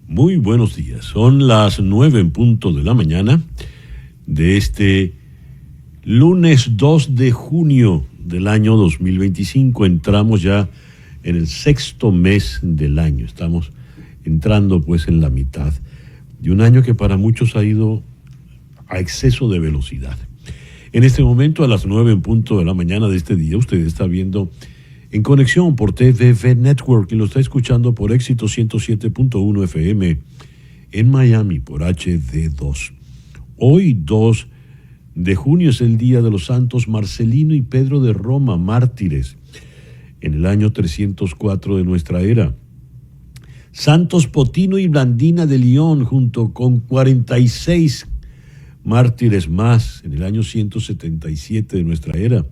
Muy buenos días. Son las 9 en punto de la mañana de este lunes 2 de junio del año 2025. Entramos ya en el sexto mes del año. Estamos entrando pues en la mitad de un año que para muchos ha ido a exceso de velocidad. En este momento, a las 9 en punto de la mañana de este día, usted está viendo en conexión por TVV Network y lo está escuchando por Éxito 107.1 FM en Miami por HD2. Hoy, 2 de junio, es el día de los santos Marcelino y Pedro de Roma, mártires, en el año 304 de nuestra era. Santos Potino y Blandina de León, junto con 46 mártires más, en el año 177 de nuestra era.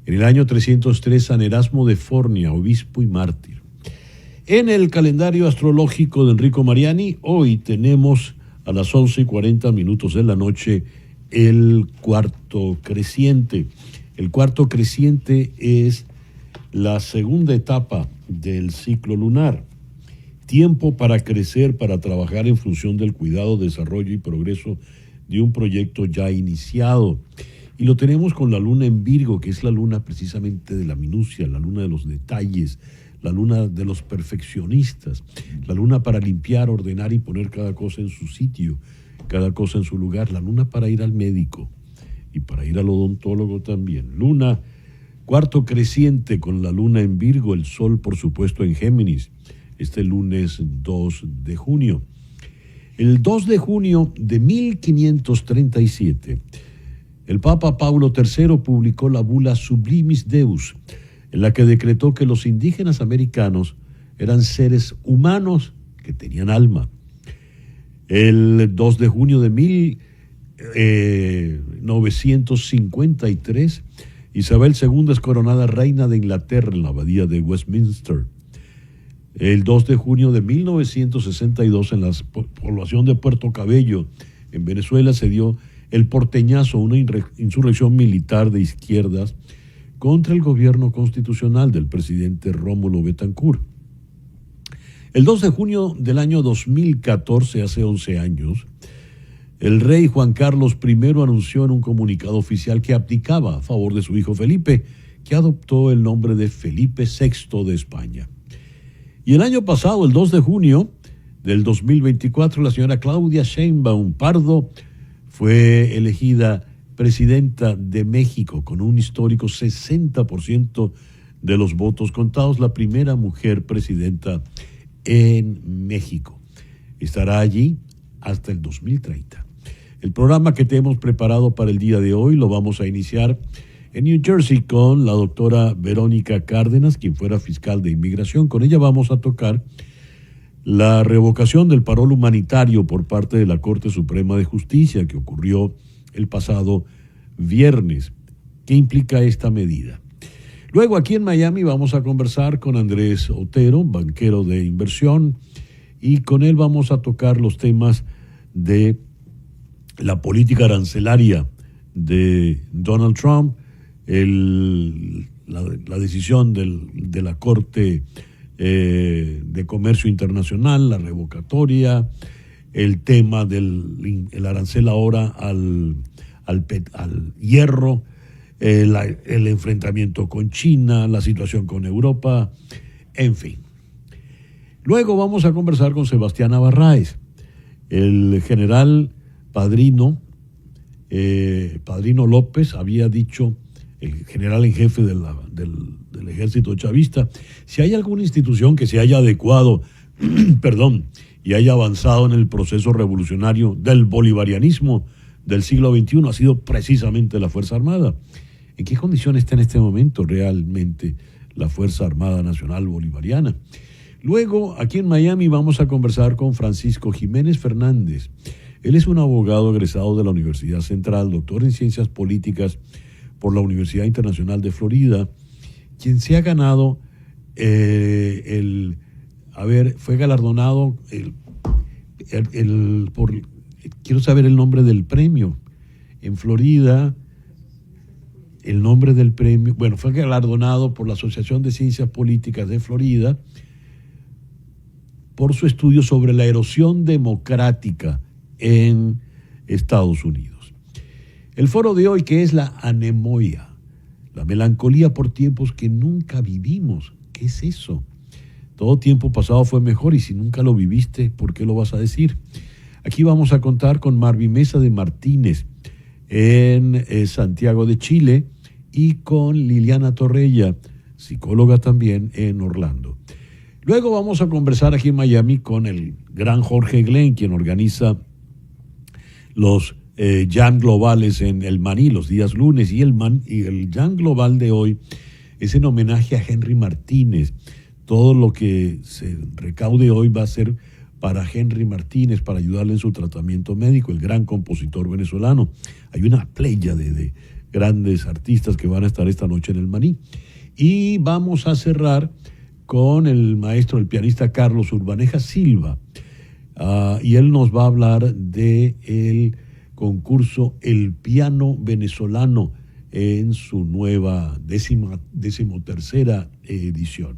En el año 303, San Erasmo de Fornia, obispo y mártir. En el calendario astrológico de Enrico Mariani, hoy tenemos a las 11:40 de la noche el cuarto creciente. El cuarto creciente es la segunda etapa del ciclo lunar. Tiempo para crecer, para trabajar en función del cuidado, desarrollo y progreso de un proyecto ya iniciado. Y lo tenemos con la luna en Virgo, que es la luna precisamente de la minucia, la luna de los detalles, la luna de los perfeccionistas, la luna para limpiar, ordenar y poner cada cosa en su sitio, cada cosa en su lugar, la luna para ir al médico y para ir al odontólogo también. Luna, cuarto creciente con la luna en Virgo, el sol por supuesto en Géminis, este lunes 2 de junio. El 2 de junio de 1537, el Papa Paulo III publicó la bula Sublimis Deus, en la que decretó que los indígenas americanos eran seres humanos que tenían alma. El 2 de junio de 1953, Isabel II es coronada reina de Inglaterra en la abadía de Westminster. El 2 de junio de 1962, en la población de Puerto Cabello, en Venezuela, se dio el porteñazo, una insurrección militar de izquierdas contra el gobierno constitucional del presidente Rómulo Betancourt. El 2 de junio del año 2014, hace 11 años, el rey Juan Carlos I anunció en un comunicado oficial que abdicaba a favor de su hijo Felipe, que adoptó el nombre de Felipe VI de España. Y el año pasado, el 2 de junio del 2024, la señora Claudia Sheinbaum Pardo fue elegida presidenta de México con un histórico 60% de los votos contados, la primera mujer presidenta en México. Estará allí hasta el 2030. El programa que te hemos preparado para el día de hoy lo vamos a iniciar en New Jersey con la doctora Verónica Cárdenas, quien fuera fiscal de inmigración. Con ella vamos a tocar la revocación del parol humanitario por parte de la Corte Suprema de Justicia que ocurrió el pasado viernes. ¿Qué implica esta medida? Luego, aquí en Miami, vamos a conversar con Andrés Otero, banquero de inversión, y con él vamos a tocar los temas de la política arancelaria de Donald Trump, la decisión de la Corte de Comercio Internacional, la revocatoria, el tema del arancel ahora al hierro, el enfrentamiento con China, la situación con Europa, en fin. Luego vamos a conversar con Sebastián Abarráez, el general Padrino López había dicho, el general en jefe del ejército chavista, si hay alguna institución que se haya adecuado, y haya avanzado en el proceso revolucionario del bolivarianismo del siglo XXI, ha sido precisamente la Fuerza Armada. ¿En qué condiciones está en este momento realmente la Fuerza Armada Nacional Bolivariana? Luego, aquí en Miami, vamos a conversar con Francisco Jiménez Fernández. Él es un abogado egresado de la Universidad Central, doctor en Ciencias Políticas por la Universidad Internacional de Florida, quien se ha ganado fue galardonado quiero saber el nombre del premio. En Florida, el nombre del premio, fue galardonado por la Asociación de Ciencias Políticas de Florida por su estudio sobre la erosión democrática en Estados Unidos. El foro de hoy, que es la anemoia, la melancolía por tiempos que nunca vivimos. ¿Qué es eso? Todo tiempo pasado fue mejor, y si nunca lo viviste, ¿por qué lo vas a decir? Aquí vamos a contar con Marvin Mesa de Martínez en Santiago de Chile y con Liliana Torreya, psicóloga también en Orlando. Luego vamos a conversar aquí en Miami con el gran Jorge Glenn, quien organiza los Jam Globales en el Maní los días lunes, y el Jam Global de hoy es en homenaje a Henry Martínez. Todo lo que se recaude hoy va a ser para Henry Martínez, para ayudarle en su tratamiento médico, el gran compositor venezolano. Hay una playa de grandes artistas que van a estar esta noche en el Maní. Y vamos a cerrar con el maestro, el pianista Carlos Urbaneja Silva, y él nos va a hablar del concurso El Piano Venezolano en su nueva decimotercera edición.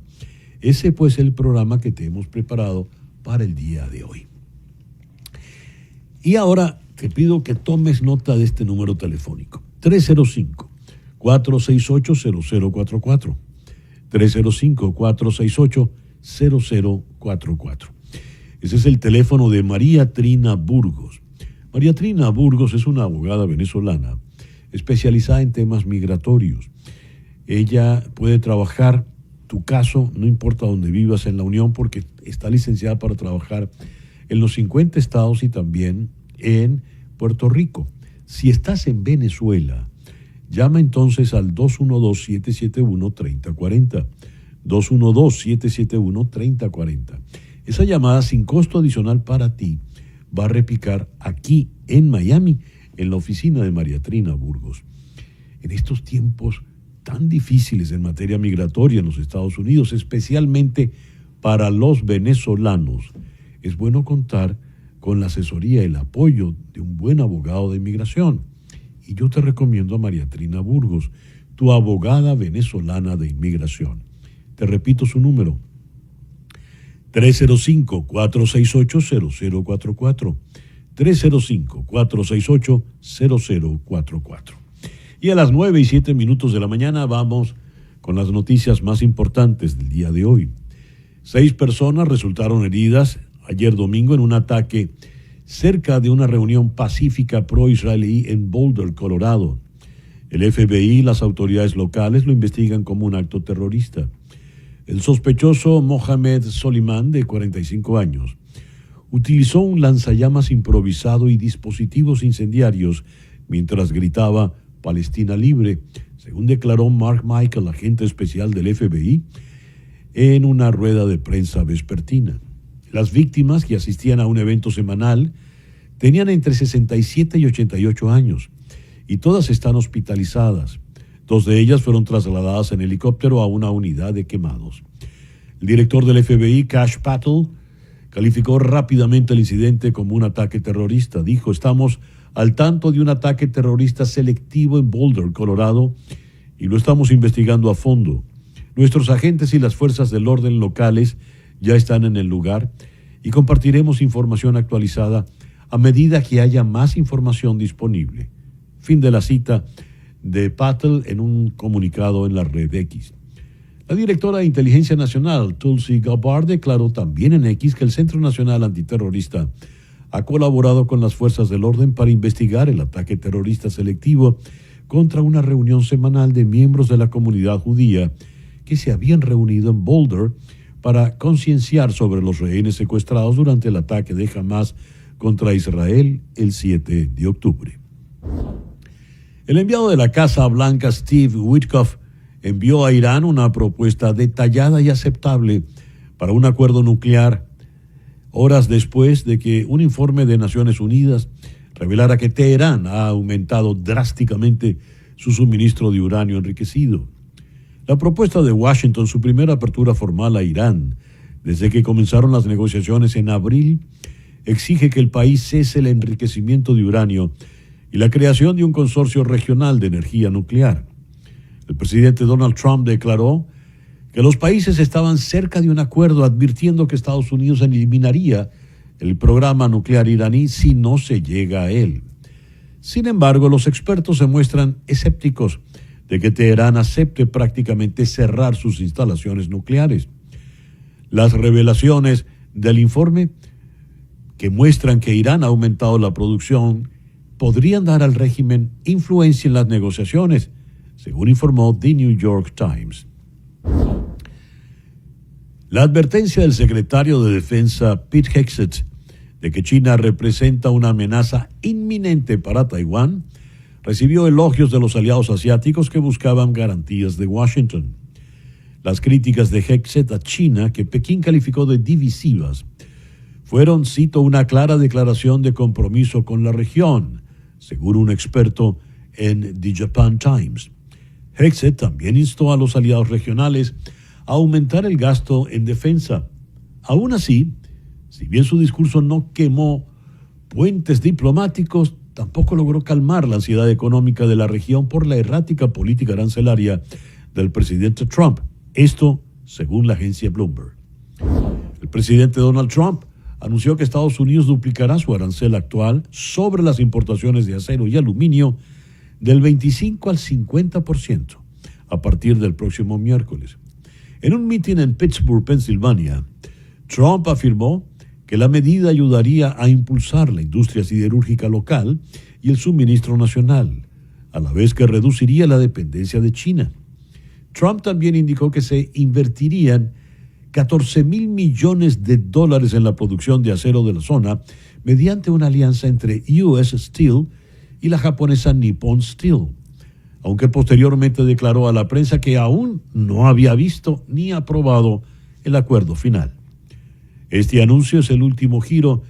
Ese pues es el programa que te hemos preparado para el día de hoy. Y ahora te pido que tomes nota de este número telefónico: 305-468-0044. 305-468-0044. Ese es el teléfono de María Trina Burgos. María Trina Burgos es una abogada venezolana especializada en temas migratorios. Ella puede trabajar tu caso, no importa dónde vivas en la Unión, porque está licenciada para trabajar en los 50 estados y también en Puerto Rico. Si estás en Venezuela, llama entonces al 212-771-3040. 212-771-3040. Esa llamada sin costo adicional para ti va a repicar aquí en Miami, en la oficina de María Trina Burgos. En estos tiempos tan difíciles en materia migratoria en los Estados Unidos, especialmente para los venezolanos, es bueno contar con la asesoría y el apoyo de un buen abogado de inmigración. Y yo te recomiendo a María Trina Burgos, tu abogada venezolana de inmigración. Te repito su número: 305-468-0044. 305-468-0044. Y a las 9:07 de la mañana vamos con las noticias más importantes del día de hoy. 6 personas resultaron heridas ayer domingo en un ataque cerca de una reunión pacífica pro-israelí en Boulder, Colorado. El FBI y las autoridades locales lo investigan como un acto terrorista. El sospechoso Mohamed Solimán, de 45 años, utilizó un lanzallamas improvisado y dispositivos incendiarios mientras gritaba Palestina libre, según declaró Mark Michael, agente especial del FBI, en una rueda de prensa vespertina. Las víctimas, que asistían a un evento semanal, tenían entre 67 y 88 años, y todas están hospitalizadas. 2 de ellas fueron trasladadas en helicóptero a una unidad de quemados. El director del FBI, Kash Patel, calificó rápidamente el incidente como un ataque terrorista. Dijo: estamos al tanto de un ataque terrorista selectivo en Boulder, Colorado, y lo estamos investigando a fondo. Nuestros agentes y las fuerzas del orden locales ya están en el lugar y compartiremos información actualizada a medida que haya más información disponible. Fin de la cita de Patel en un comunicado en la red X. La directora de Inteligencia Nacional, Tulsi Gabbard, declaró también en X que el Centro Nacional Antiterrorista ha colaborado con las fuerzas del orden para investigar el ataque terrorista selectivo contra una reunión semanal de miembros de la comunidad judía que se habían reunido en Boulder para concienciar sobre los rehenes secuestrados durante el ataque de Hamas contra Israel el 7 de octubre. El enviado de la Casa Blanca, Steve Witkoff, envió a Irán una propuesta detallada y aceptable para un acuerdo nuclear, horas después de que un informe de Naciones Unidas revelara que Teherán ha aumentado drásticamente su suministro de uranio enriquecido. La propuesta de Washington, su primera apertura formal a Irán desde que comenzaron las negociaciones en abril, exige que el país cese el enriquecimiento de uranio y la creación de un consorcio regional de energía nuclear. El presidente Donald Trump declaró que los países estaban cerca de un acuerdo advirtiendo que Estados Unidos eliminaría el programa nuclear iraní si no se llega a él. Sin embargo, los expertos se muestran escépticos de que Teherán acepte prácticamente cerrar sus instalaciones nucleares. Las revelaciones del informe que muestran que Irán ha aumentado la producción podrían dar al régimen influencia en las negociaciones, según informó The New York Times. La advertencia del secretario de Defensa Pete Hegseth de que China representa una amenaza inminente para Taiwán recibió elogios de los aliados asiáticos que buscaban garantías de Washington. Las críticas de Hegseth a China, que Pekín calificó de divisivas, fueron, cito, una clara declaración de compromiso con la región, según un experto en The Japan Times. Hegseth también instó a los aliados regionales a aumentar el gasto en defensa. Aún así, si bien su discurso no quemó puentes diplomáticos, tampoco logró calmar la ansiedad económica de la región por la errática política arancelaria del presidente Trump. Esto, según la agencia Bloomberg. El presidente Donald Trump anunció que Estados Unidos duplicará su arancel actual sobre las importaciones de acero y aluminio del 25 al 50% a partir del próximo miércoles. En un mitin en Pittsburgh, Pensilvania, Trump afirmó que la medida ayudaría a impulsar la industria siderúrgica local y el suministro nacional, a la vez que reduciría la dependencia de China. Trump también indicó que se invertirían $14,000 millones en la producción de acero de la zona mediante una alianza entre US Steel y la japonesa Nippon Steel, aunque posteriormente declaró a la prensa que aún no había visto ni aprobado el acuerdo final. Este anuncio es el último giro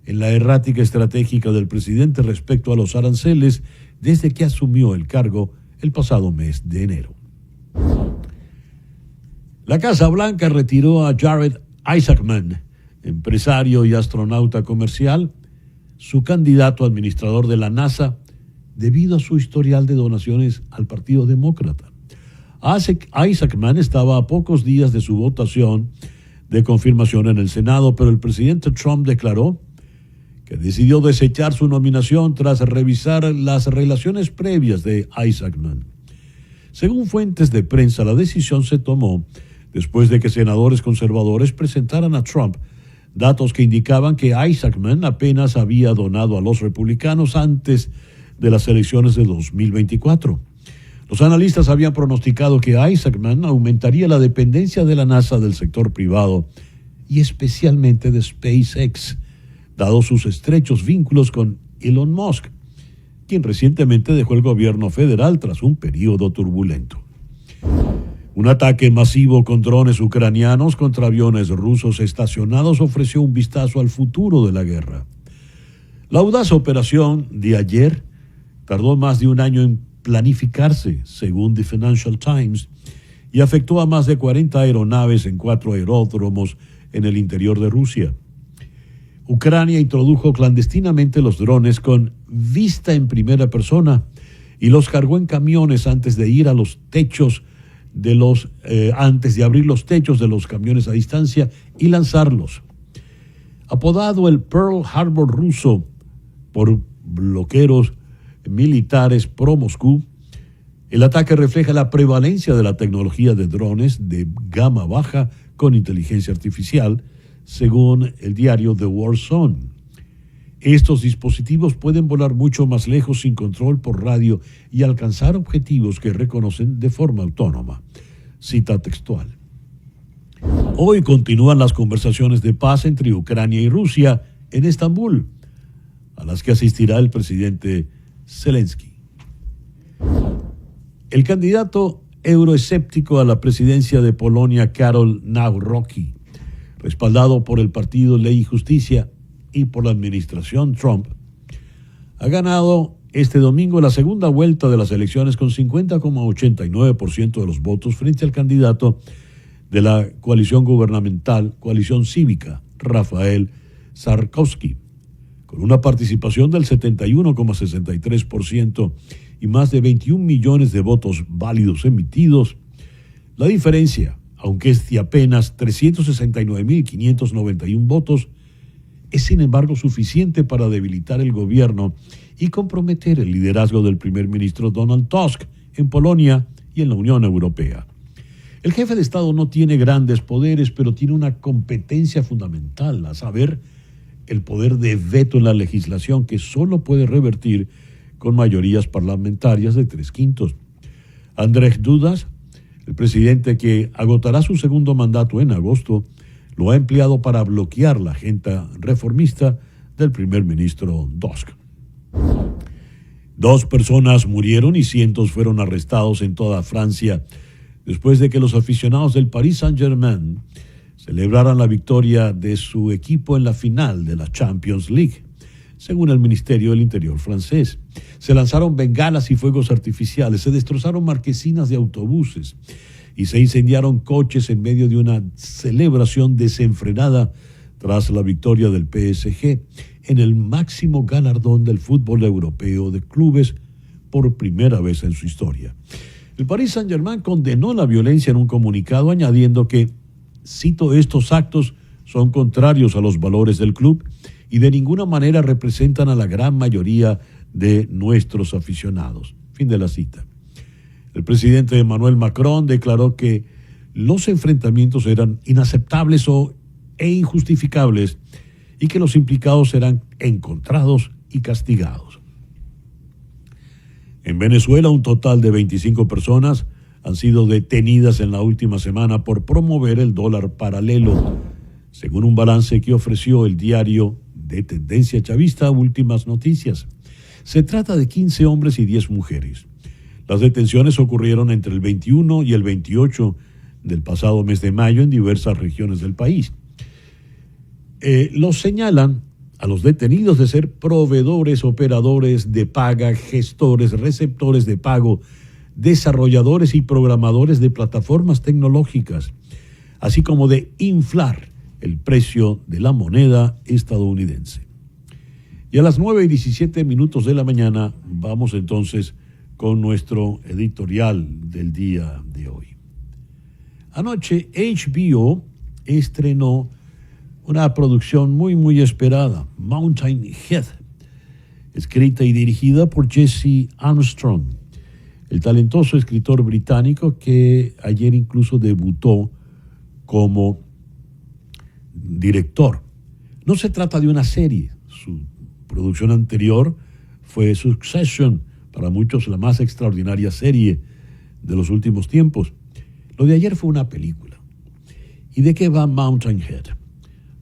en la errática estratégica del presidente respecto a los aranceles desde que asumió el cargo el pasado mes de enero. La Casa Blanca retiró a Jared Isaacman, empresario y astronauta comercial, su candidato administrador de la NASA, debido a su historial de donaciones al Partido Demócrata. Isaacman estaba a pocos días de su votación de confirmación en el Senado, pero el presidente Trump declaró que decidió desechar su nominación tras revisar las relaciones previas de Isaacman. Según fuentes de prensa, la decisión se tomó después de que senadores conservadores presentaran a Trump datos que indicaban que Isaacman apenas había donado a los republicanos antes de las elecciones de 2024. Los analistas habían pronosticado que Isaacman aumentaría la dependencia de la NASA del sector privado y especialmente de SpaceX, dado sus estrechos vínculos con Elon Musk, quien recientemente dejó el gobierno federal tras un periodo turbulento. Un ataque masivo con drones ucranianos contra aviones rusos estacionados ofreció un vistazo al futuro de la guerra. La audaz operación de ayer tardó más de un año en planificarse, según The Financial Times, y afectó a más de 40 aeronaves en 4 aeródromos en el interior de Rusia. Ucrania introdujo clandestinamente los drones con vista en primera persona y los cargó en camiones antes de ir a los techos antes de abrir los techos de los camiones a distancia y lanzarlos. Apodado el Pearl Harbor ruso por bloqueros militares pro-Moscú, el ataque refleja la prevalencia de la tecnología de drones de gama baja con inteligencia artificial, según el diario The War Zone. Estos dispositivos pueden volar mucho más lejos sin control por radio y alcanzar objetivos que reconocen de forma autónoma. Cita textual. Hoy continúan las conversaciones de paz entre Ucrania y Rusia en Estambul, a las que asistirá el presidente Zelensky. El candidato euroescéptico a la presidencia de Polonia, Karol Nawrocki, respaldado por el partido Ley y Justicia y por la administración Trump, ha ganado este domingo la segunda vuelta de las elecciones con 50,89% de los votos frente al candidato de la coalición gubernamental, Coalición Cívica, Rafael Trzaskowski, con una participación del 71,63% y más de 21 millones de votos válidos emitidos. La diferencia aunque es de apenas 369.591 votos, es sin embargo suficiente para debilitar el gobierno y comprometer el liderazgo del primer ministro Donald Tusk en Polonia y en la Unión Europea. El jefe de Estado no tiene grandes poderes, pero tiene una competencia fundamental, a saber, el poder de veto en la legislación que solo puede revertir con mayorías parlamentarias de 3/5. Andrzej Duda, el presidente que agotará su segundo mandato en agosto, lo ha empleado para bloquear la agenda reformista del primer ministro Tusk. 2 personas murieron y cientos fueron arrestados en toda Francia después de que los aficionados del Paris Saint-Germain celebraran la victoria de su equipo en la final de la Champions League, según el Ministerio del Interior francés. Se lanzaron bengalas y fuegos artificiales, se destrozaron marquesinas de autobuses y se incendiaron coches en medio de una celebración desenfrenada tras la victoria del PSG en el máximo galardón del fútbol europeo de clubes por primera vez en su historia. El Paris Saint-Germain condenó la violencia en un comunicado añadiendo que, cito, estos actos son contrarios a los valores del club y de ninguna manera representan a la gran mayoría de nuestros aficionados. Fin de la cita. El presidente Emmanuel Macron declaró que los enfrentamientos eran inaceptables e injustificables y que los implicados serán encontrados y castigados. En Venezuela, un total de 25 personas han sido detenidas en la última semana por promover el dólar paralelo, según un balance que ofreció el diario de tendencia chavista Últimas Noticias. Se trata de 15 hombres y 10 mujeres. Las detenciones ocurrieron entre el 21 y el 28 del pasado mes de mayo en diversas regiones del país. Los señalan a los detenidos de ser proveedores, operadores de paga, gestores, receptores de pago, desarrolladores y programadores de plataformas tecnológicas, así como de inflar el precio de la moneda estadounidense. Y a las 9:17 de la mañana vamos entonces con nuestro editorial del día de hoy. Anoche HBO estrenó una producción muy esperada, Mountain Head, escrita y dirigida por Jesse Armstrong, el talentoso escritor británico que ayer incluso debutó como director. No se trata de una serie. Su producción anterior fue Succession, para muchos la más extraordinaria serie de los últimos tiempos. Lo de ayer fue una película. ¿Y de qué va Mountain Head?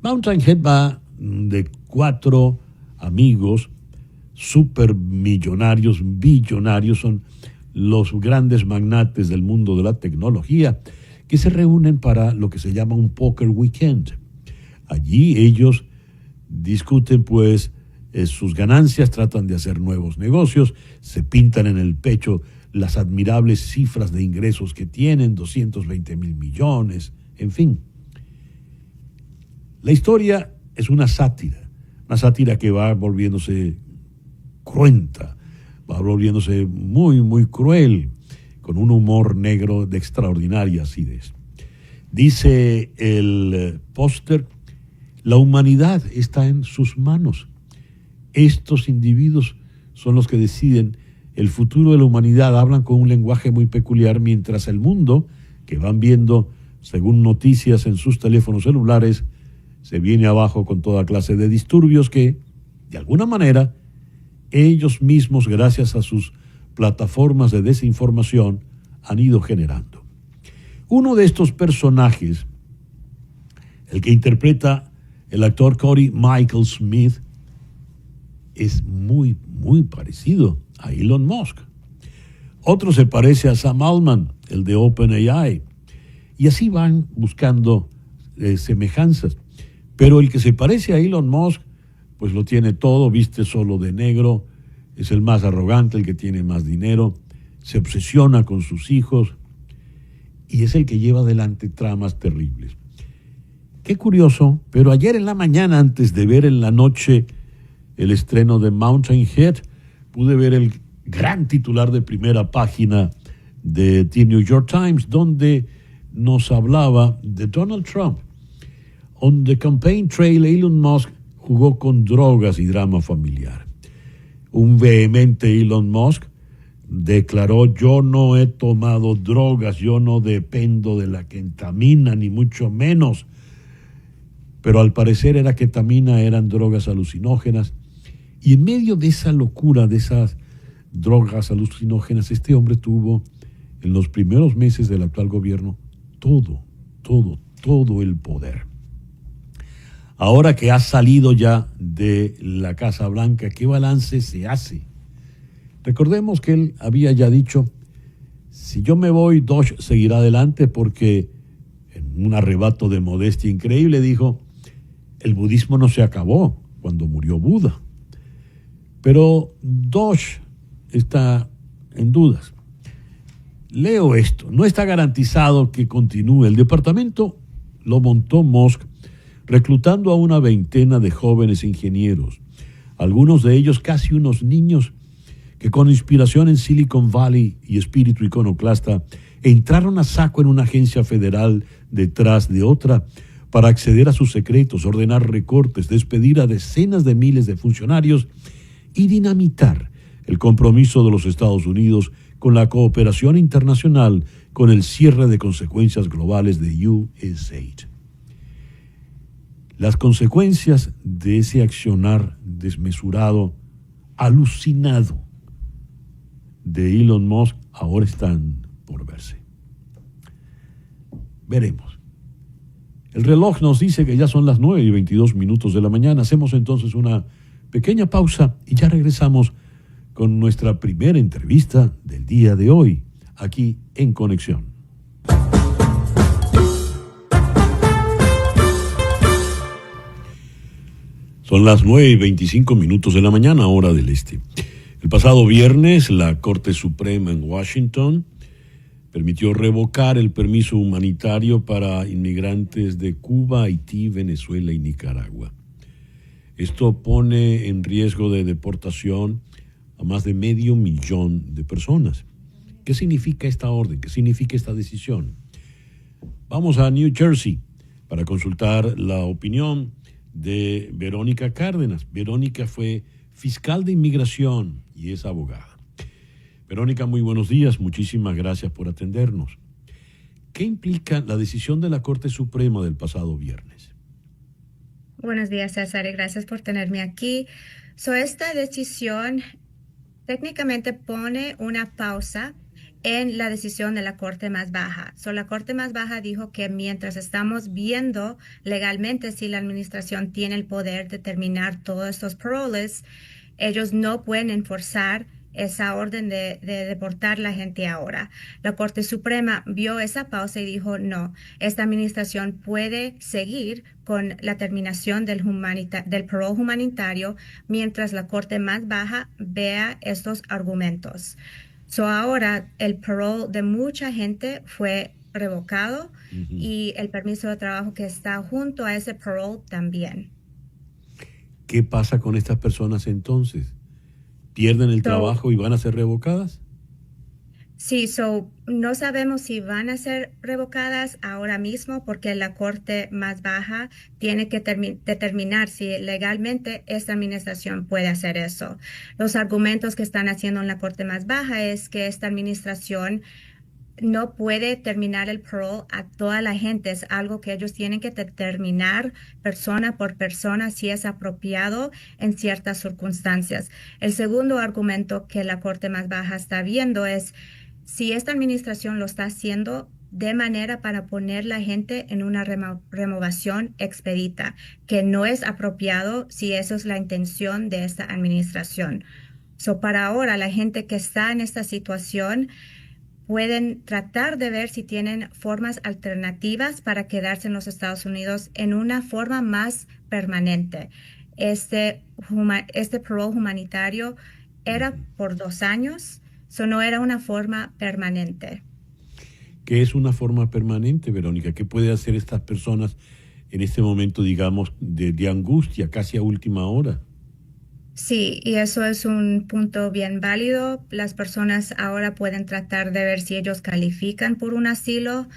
Mountain Head va de 4 amigos supermillonarios, billonarios, son los grandes magnates del mundo de la tecnología, que se reúnen para lo que se llama un poker weekend. Allí ellos discuten sus ganancias, tratan de hacer nuevos negocios, se pintan en el pecho las admirables cifras de ingresos que tienen, 220,000 millones, en fin. La historia es una sátira que va volviéndose cruenta, va volviéndose muy cruel, con un humor negro de extraordinaria acidez. Dice el póster: la humanidad está en sus manos. Estos individuos son los que deciden el futuro de la humanidad. Hablan con un lenguaje muy peculiar, mientras el mundo, que van viendo según noticias en sus teléfonos celulares, se viene abajo con toda clase de disturbios que, de alguna manera, ellos mismos, gracias a sus plataformas de desinformación, han ido generando. Uno de estos personajes, el que interpreta el actor Cody Michael Smith, es muy parecido a Elon Musk. Otro se parece a Sam Altman, el de OpenAI. Y así van buscando semejanzas. Pero el que se parece a Elon Musk, pues lo tiene todo, viste solo de negro, es el más arrogante, el que tiene más dinero, se obsesiona con sus hijos y es el que lleva adelante tramas terribles. Qué curioso, pero ayer en la mañana, antes de ver en la noche el estreno de Mountain Head, pude ver el gran titular de primera página de The New York Times, donde nos hablaba de Donald Trump. On the campaign trail, Elon Musk jugó con drogas y drama familiar. Un vehemente Elon Musk declaró: yo no he tomado drogas, yo no dependo de la ketamina, ni mucho menos. Pero al parecer era ketamina, eran drogas alucinógenas. Y en medio de esa locura, de esas drogas alucinógenas, este hombre tuvo, en los primeros meses del actual gobierno, todo el poder. Ahora que ha salido ya de la Casa Blanca, ¿qué balance se hace? Recordemos que él había ya dicho: si yo me voy, Doge seguirá adelante, porque en un arrebato de modestia increíble dijo: el budismo no se acabó cuando murió Buda. Pero Doge está en dudas. Leo esto: no está garantizado que continúe. El departamento lo montó Musk reclutando a una veintena de jóvenes ingenieros, algunos de ellos casi unos niños, que con inspiración en Silicon Valley y espíritu iconoclasta entraron a saco en una agencia federal detrás de otra para acceder a sus secretos, ordenar recortes, despedir a decenas de miles de funcionarios y dinamitar el compromiso de los Estados Unidos con la cooperación internacional, con el cierre de consecuencias globales de USAID. Las consecuencias de ese accionar desmesurado, alucinado de Elon Musk ahora están por verse. Veremos. El reloj nos dice que ya son las 9:22 de la mañana. Hacemos entonces una pequeña pausa y ya regresamos con nuestra primera entrevista del día de hoy, aquí en Conexión. Son las 9:25 de la mañana, hora del este. El pasado viernes, la Corte Suprema en Washington permitió revocar el permiso humanitario para inmigrantes de Cuba, Haití, Venezuela y Nicaragua. Esto pone en riesgo de deportación a más de 500,000 de personas. ¿Qué significa esta orden? ¿Qué significa esta decisión? Vamos a New Jersey para consultar la opinión de Verónica Cárdenas. Verónica fue fiscal de inmigración y es abogada. Verónica, muy buenos días. Muchísimas gracias por atendernos. ¿Qué implica la decisión de la Corte Suprema del pasado viernes? Buenos días, César, y gracias por tenerme aquí. Esta decisión técnicamente pone una pausa en la decisión de la Corte más baja. La Corte más baja dijo que mientras estamos viendo legalmente si la administración tiene el poder de terminar todos estos paroles, ellos no pueden enforzar esa orden de deportar la gente ahora. La Corte Suprema vio esa pausa y dijo: no, esta administración puede seguir con la terminación del parole humanitario mientras la Corte más baja vea estos argumentos. Ahora el parole de mucha gente fue revocado y el permiso de trabajo que está junto a ese parole también. ¿Qué pasa con estas personas entonces? ¿Pierden el trabajo y van a ser revocadas? Sí, no sabemos si van a ser revocadas ahora mismo porque la Corte más baja tiene que determinar si legalmente esta administración puede hacer eso. Los argumentos que están haciendo en la Corte más baja es que esta administración no puede terminar el parole a toda la gente. Es algo que ellos tienen que determinar persona por persona si es apropiado en ciertas circunstancias. El segundo argumento que la Corte más baja está viendo es si esta administración lo está haciendo de manera para poner la gente en una removación expedita, que no es apropiado si eso es la intención de esta administración. Para ahora, la gente que está en esta situación pueden tratar de ver si tienen formas alternativas para quedarse en los Estados Unidos en una forma más permanente. Este parole humanitario era por 2 años, no era una forma permanente. ¿Qué es una forma permanente, Verónica? ¿Qué pueden hacer estas personas en este momento, digamos, de angustia, casi a última hora? Sí, y eso es un punto bien válido. Las personas ahora pueden tratar de ver si ellos califican por un asilo.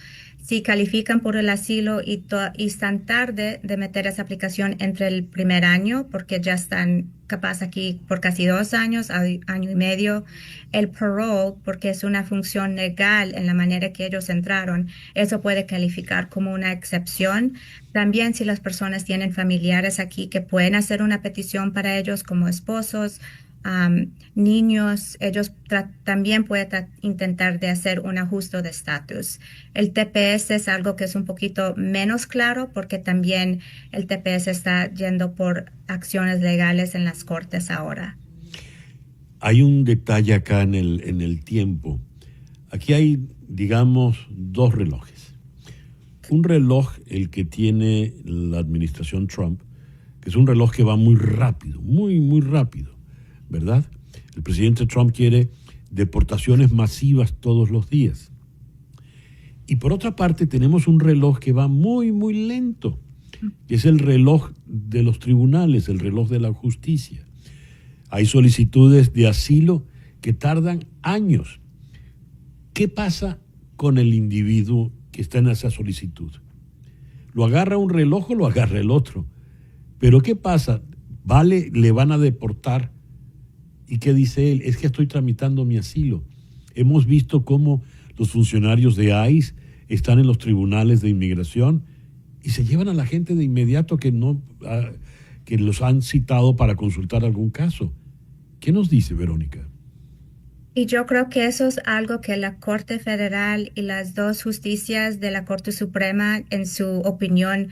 si califican por el asilo y están tarde de meter esa aplicación entre el primer año, porque ya están capaz aquí por casi 2 años, año y medio, el parole, porque es una función legal en la manera que ellos entraron, eso puede calificar como una excepción. También si las personas tienen familiares aquí que pueden hacer una petición para ellos como esposos, niños, ellos también pueden intentar de hacer un ajuste de estatus. El TPS es algo que es un poquito menos claro porque también el TPS está yendo por acciones legales en las cortes ahora. Hay un detalle acá en el tiempo. Aquí hay, digamos, dos relojes. Un reloj, el que tiene la administración Trump, que es un reloj que va muy rápido, muy, muy rápido, ¿verdad? El presidente Trump quiere deportaciones masivas todos los días. Y por otra parte tenemos un reloj que va muy, muy lento, que es el reloj de los tribunales, el reloj de la justicia. Hay solicitudes de asilo que tardan años. ¿Qué pasa con el individuo que está en esa solicitud? ¿Lo agarra un reloj o lo agarra el otro? Pero ¿qué pasa? Le van a deportar. ¿Y qué dice él? Es que estoy tramitando mi asilo. Hemos visto cómo los funcionarios de ICE están en los tribunales de inmigración y se llevan a la gente de inmediato que los han citado para consultar algún caso. ¿Qué nos dice, Verónica? Y yo creo que eso es algo que la Corte Federal y las dos justicias de la Corte Suprema, en su opinión,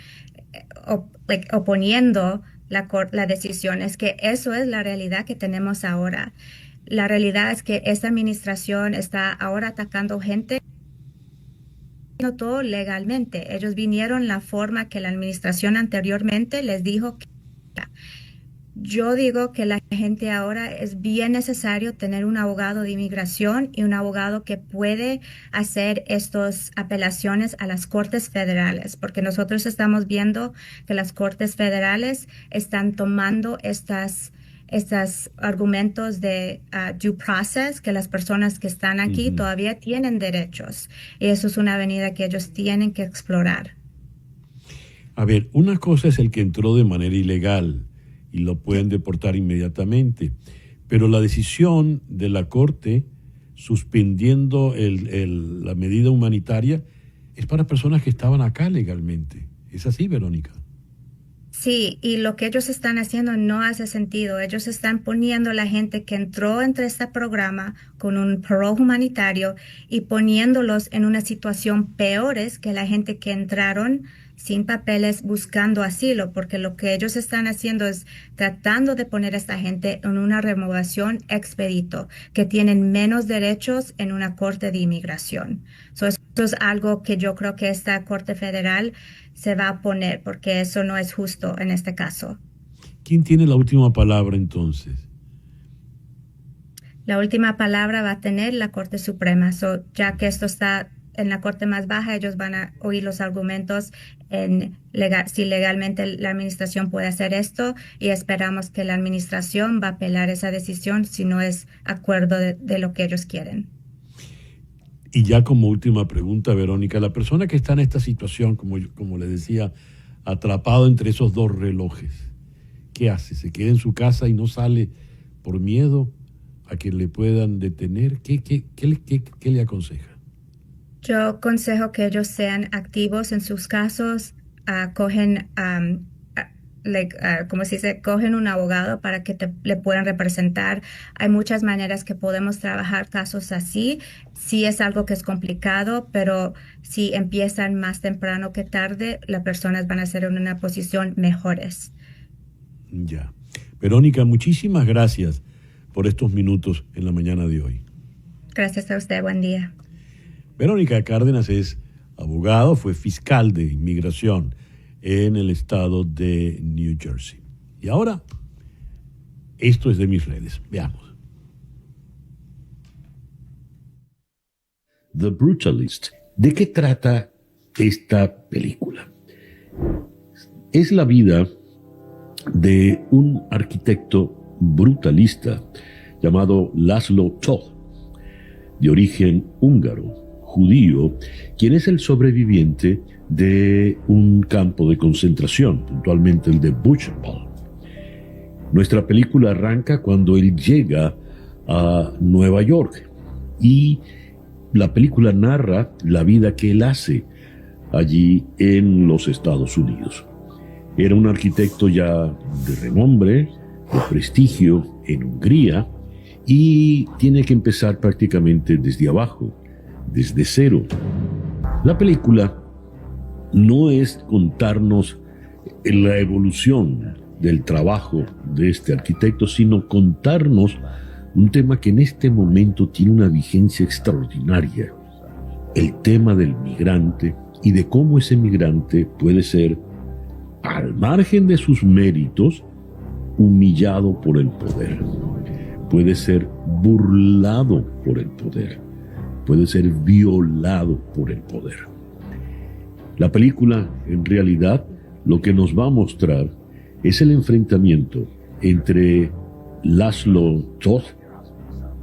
oponiendo la decisión, es que eso es la realidad que tenemos ahora. La realidad es que esta administración está ahora atacando gente no todo legalmente. Ellos vinieron la forma que la administración anteriormente les dijo que yo digo que la gente ahora es bien necesario tener un abogado de inmigración y un abogado que puede hacer estas apelaciones a las cortes federales, porque nosotros estamos viendo que las cortes federales están tomando estos argumentos de due process, que las personas que están aquí todavía tienen derechos. Y eso es una avenida que ellos tienen que explorar. A ver, una cosa es el que entró de manera ilegal y lo pueden deportar inmediatamente. Pero la decisión de la Corte suspendiendo la medida humanitaria es para personas que estaban acá legalmente. ¿Es así, Verónica? Sí, y lo que ellos están haciendo no hace sentido. Ellos están poniendo a la gente que entró entre este programa con un parole humanitario y poniéndolos en una situación peores que la gente que entraron sin papeles buscando asilo, porque lo que ellos están haciendo es tratando de poner a esta gente en una removación expedito, que tienen menos derechos en una corte de inmigración. Esto es algo que yo creo que esta Corte Federal se va a poner, porque eso no es justo en este caso. ¿Quién tiene la última palabra entonces? La última palabra va a tener la Corte Suprema. Ya que esto está en la corte más baja, ellos van a oír los argumentos si legalmente la administración puede hacer esto, y esperamos que la administración va a apelar esa decisión si no es acuerdo de lo que ellos quieren. Y ya como última pregunta, Verónica, la persona que está en esta situación, como le decía, atrapado entre esos dos relojes, ¿qué hace? ¿Se queda en su casa y no sale por miedo a que le puedan detener? ¿Qué le aconseja? Yo aconsejo que ellos sean activos en sus casos, cogen un abogado para que le puedan representar. Hay muchas maneras que podemos trabajar casos así. Sí es algo que es complicado, pero si empiezan más temprano que tarde, las personas van a ser en una posición mejores. Ya. Verónica, muchísimas gracias por estos minutos en la mañana de hoy. Gracias a usted, buen día. Verónica Cárdenas es abogado, fue fiscal de inmigración en el estado de New Jersey. Y ahora, esto es de mis redes. Veamos. The Brutalist. ¿De qué trata esta película? Es la vida de un arquitecto brutalista llamado Laszlo Toth, de origen húngaro, judío, quien es el sobreviviente de un campo de concentración, puntualmente el de Buchenwald. Nuestra película arranca cuando él llega a Nueva York y la película narra la vida que él hace allí en los Estados Unidos. Era un arquitecto ya de renombre, de prestigio en Hungría, y tiene que empezar prácticamente desde abajo, desde cero. La película no es contarnos la evolución del trabajo de este arquitecto, sino contarnos un tema que en este momento tiene una vigencia extraordinaria: el tema del migrante y de cómo ese migrante puede ser, al margen de sus méritos, humillado por el poder, puede ser burlado por el poder, puede ser violado por el poder. La película, en realidad, lo que nos va a mostrar es el enfrentamiento entre Laszlo Toth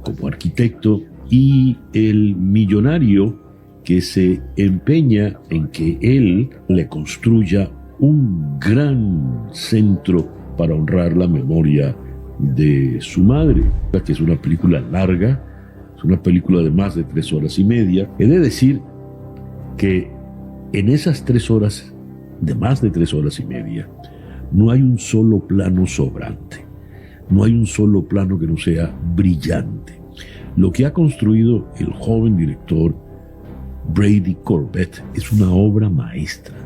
como arquitecto y el millonario que se empeña en que él le construya un gran centro para honrar la memoria de su madre, que es una película larga, es una película de más de 3 horas y media. He de decir que en esas 3 horas, de más de 3 horas y media, no hay un solo plano sobrante, no hay un solo plano que no sea brillante. Lo que ha construido el joven director Brady Corbet es una obra maestra.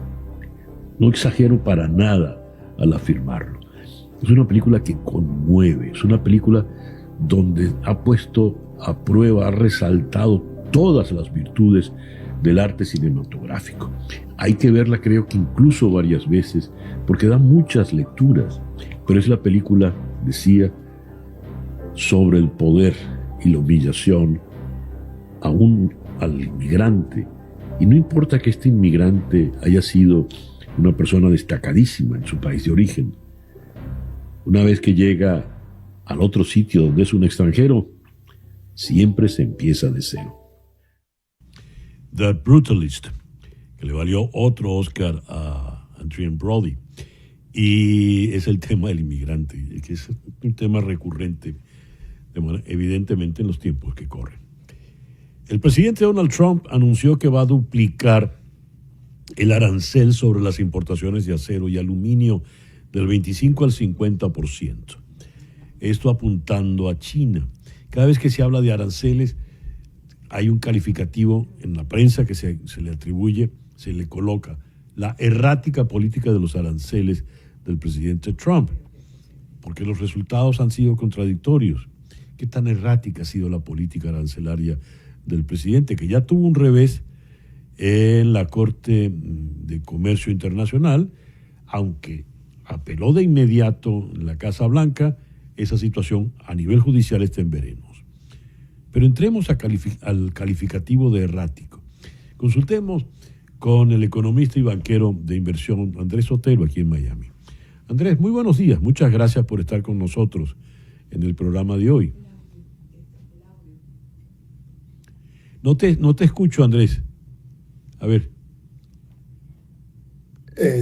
No exagero para nada al afirmarlo. Es una película que conmueve, es una película donde ha puesto a prueba, ha resaltado todas las virtudes del arte cinematográfico. Hay que verla, creo que incluso varias veces, porque da muchas lecturas, pero es la película, decía, sobre el poder y la humillación aún al inmigrante. Y no importa que este inmigrante haya sido una persona destacadísima en su país de origen. Una vez que llega al otro sitio donde es un extranjero, siempre se empieza de cero. The Brutalist, que le valió otro Oscar a Adrien Brody, y es el tema del inmigrante, que es un tema recurrente, evidentemente en los tiempos que corren. El presidente Donald Trump anunció que va a duplicar el arancel sobre las importaciones de acero y aluminio del 25 al 50%. Esto apuntando a China. Cada vez que se habla de aranceles, hay un calificativo en la prensa que se le atribuye, se le coloca la errática política de los aranceles del presidente Trump, porque los resultados han sido contradictorios. ¿Qué tan errática ha sido la política arancelaria del presidente, que ya tuvo un revés en la Corte de Comercio Internacional, aunque apeló de inmediato en la Casa Blanca? Esa situación a nivel judicial está en veremos. Pero entremos al calificativo de errático. Consultemos con el economista y banquero de inversión Andrés Otero, aquí en Miami. Andrés, muy buenos días. Muchas gracias por estar con nosotros en el programa de hoy. No te escucho, Andrés. A ver.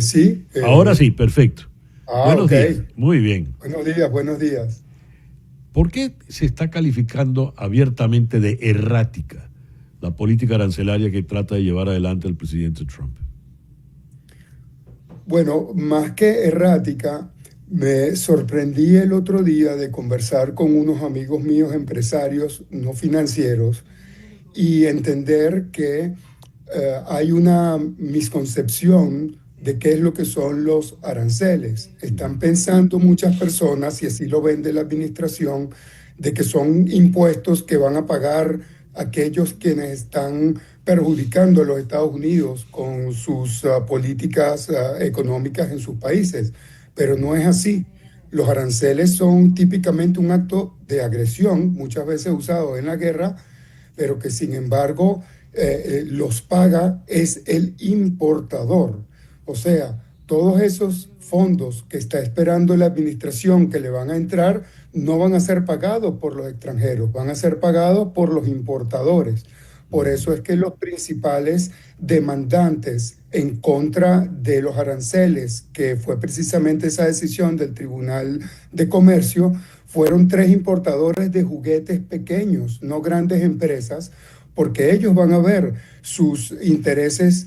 Sí. Ahora sí, perfecto. Buenos días. Días. Muy bien. Buenos días. ¿Por qué se está calificando abiertamente de errática la política arancelaria que trata de llevar adelante el presidente Trump? Bueno, más que errática, me sorprendí el otro día de conversar con unos amigos míos empresarios no financieros y entender que hay una misconcepción de qué es lo que son los aranceles. Están pensando muchas personas, y así lo vende la administración, de que son impuestos que van a pagar aquellos quienes están perjudicando a los Estados Unidos con sus políticas económicas en sus países. Pero no es así. Los aranceles son típicamente un acto de agresión, muchas veces usado en la guerra, pero que sin embargo los paga es el importador. O sea, todos esos fondos que está esperando la administración que le van a entrar no van a ser pagados por los extranjeros, van a ser pagados por los importadores. Por eso es que los principales demandantes en contra de los aranceles, que fue precisamente esa decisión del Tribunal de Comercio, fueron tres importadores de juguetes pequeños, no grandes empresas, porque ellos van a ver sus intereses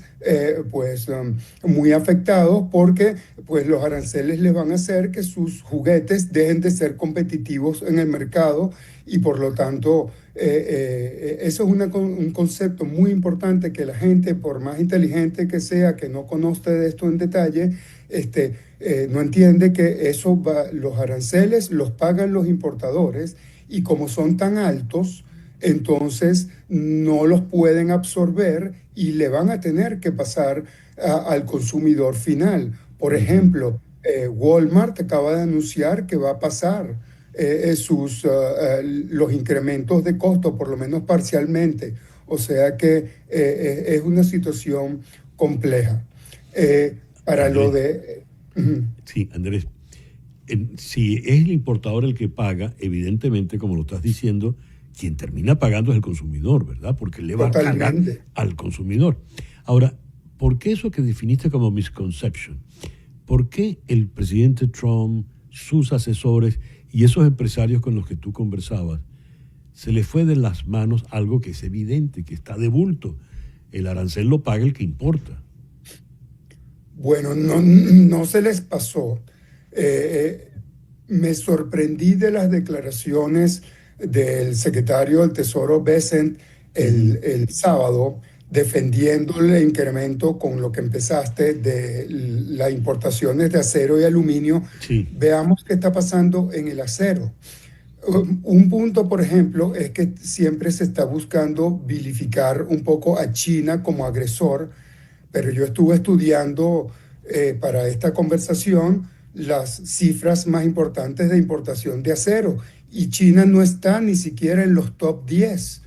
muy afectados porque pues, los aranceles les van a hacer que sus juguetes dejen de ser competitivos en el mercado y por lo tanto eso es un concepto muy importante que la gente, por más inteligente que sea, que no conozca de esto en detalle, no entiende que los aranceles los pagan los importadores y como son tan altos, entonces no los pueden absorber y le van a tener que pasar al consumidor final. Por ejemplo, Walmart acaba de anunciar que va a pasar los incrementos de costo, por lo menos parcialmente. O sea que es una situación compleja. Para Andrés, lo de... sí, Andrés, si es el importador el que paga, evidentemente, como lo estás diciendo, quien termina pagando es el consumidor, ¿verdad? Porque le va a cargar al consumidor. Ahora, ¿por qué eso que definiste como misconception? ¿Por qué el presidente Trump, sus asesores y esos empresarios con los que tú conversabas, se les fue de las manos algo que es evidente, que está de bulto? El arancel lo paga el que importa. Bueno, no se les pasó. Me sorprendí de las declaraciones del secretario del Tesoro Bessent el sábado, defendiendo el incremento con lo que empezaste de las importaciones de acero y aluminio. Sí. Veamos qué está pasando en el acero. Un punto, por ejemplo, es que siempre se está buscando vilificar un poco a China como agresor, pero yo estuve estudiando para esta conversación las cifras más importantes de importación de acero y China no está ni siquiera en los top 10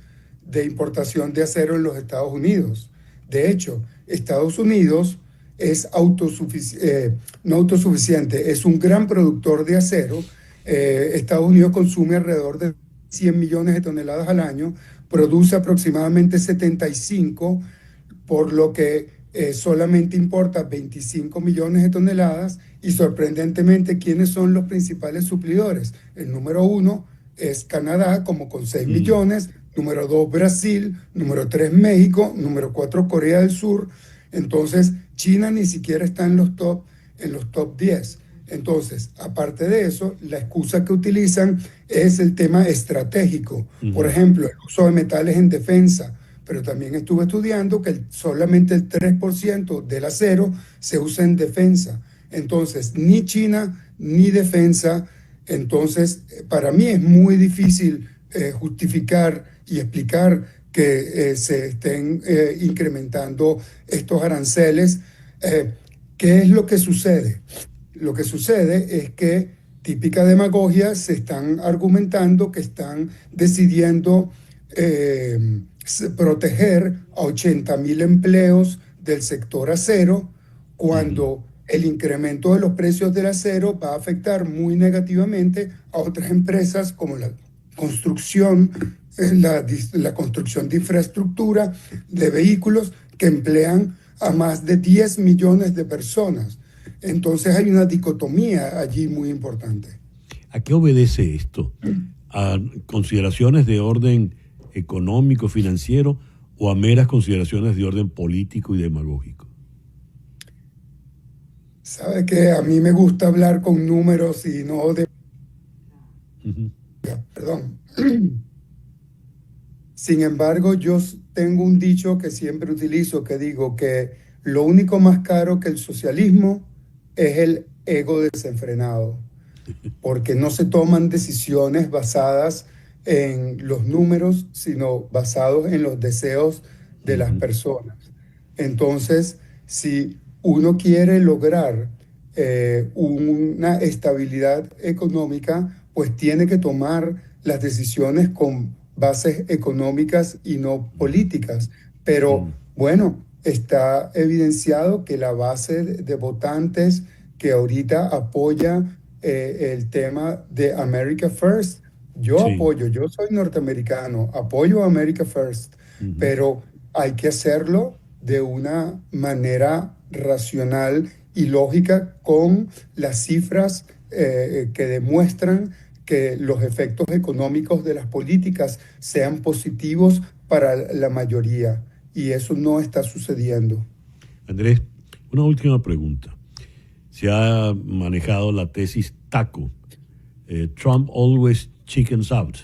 de importación de acero en los Estados Unidos. De hecho, Estados Unidos es no autosuficiente, es un gran productor de acero. Estados Unidos consume alrededor de 100 millones de toneladas al año, produce aproximadamente 75, por lo que solamente importa 25 millones de toneladas y sorprendentemente, ¿quiénes son los principales suplidores? El número 1 es Canadá, como con 6 millones, número 2 Brasil, número 3 México, número 4 Corea del Sur. Entonces, China ni siquiera está en los top 10. Entonces, aparte de eso, la excusa que utilizan es el tema estratégico. Por ejemplo, el uso de metales en defensa. Pero también estuve estudiando que solamente el 3% del acero se usa en defensa. Entonces, ni China ni defensa. Entonces, para mí es muy difícil justificar y explicar que se estén incrementando estos aranceles. ¿Qué es lo que sucede? Lo que sucede es que, típica demagogia, se están argumentando que están decidiendo proteger a 80,000 empleos del sector acero, cuando el incremento de los precios del acero va a afectar muy negativamente a otras empresas como la construcción, la construcción de infraestructura, de vehículos que emplean a más de 10 millones de personas. Entonces hay una dicotomía allí muy importante. ¿A qué obedece esto? ¿A consideraciones de orden económico, financiero, o a meras consideraciones de orden político y demagógico? Sabe que a mí me gusta hablar con números y no de... Perdón. Sin embargo, yo tengo un dicho que siempre utilizo, que digo que lo único más caro que el socialismo es el ego desenfrenado, porque no se toman decisiones basadas en los números, sino basados en los deseos de las personas. Entonces, si uno quiere lograr una estabilidad económica, pues tiene que tomar las decisiones con bases económicas y no políticas. Pero bueno, está evidenciado que la base de votantes que ahorita apoya el tema de America First, yo apoyo, yo soy norteamericano, apoyo a America First, pero hay que hacerlo de una manera racional y lógica con las cifras que demuestran que los efectos económicos de las políticas sean positivos para la mayoría. Y eso no está sucediendo. Andrés, una última pregunta. Se ha manejado la tesis TACO, Trump Always Chickens Out,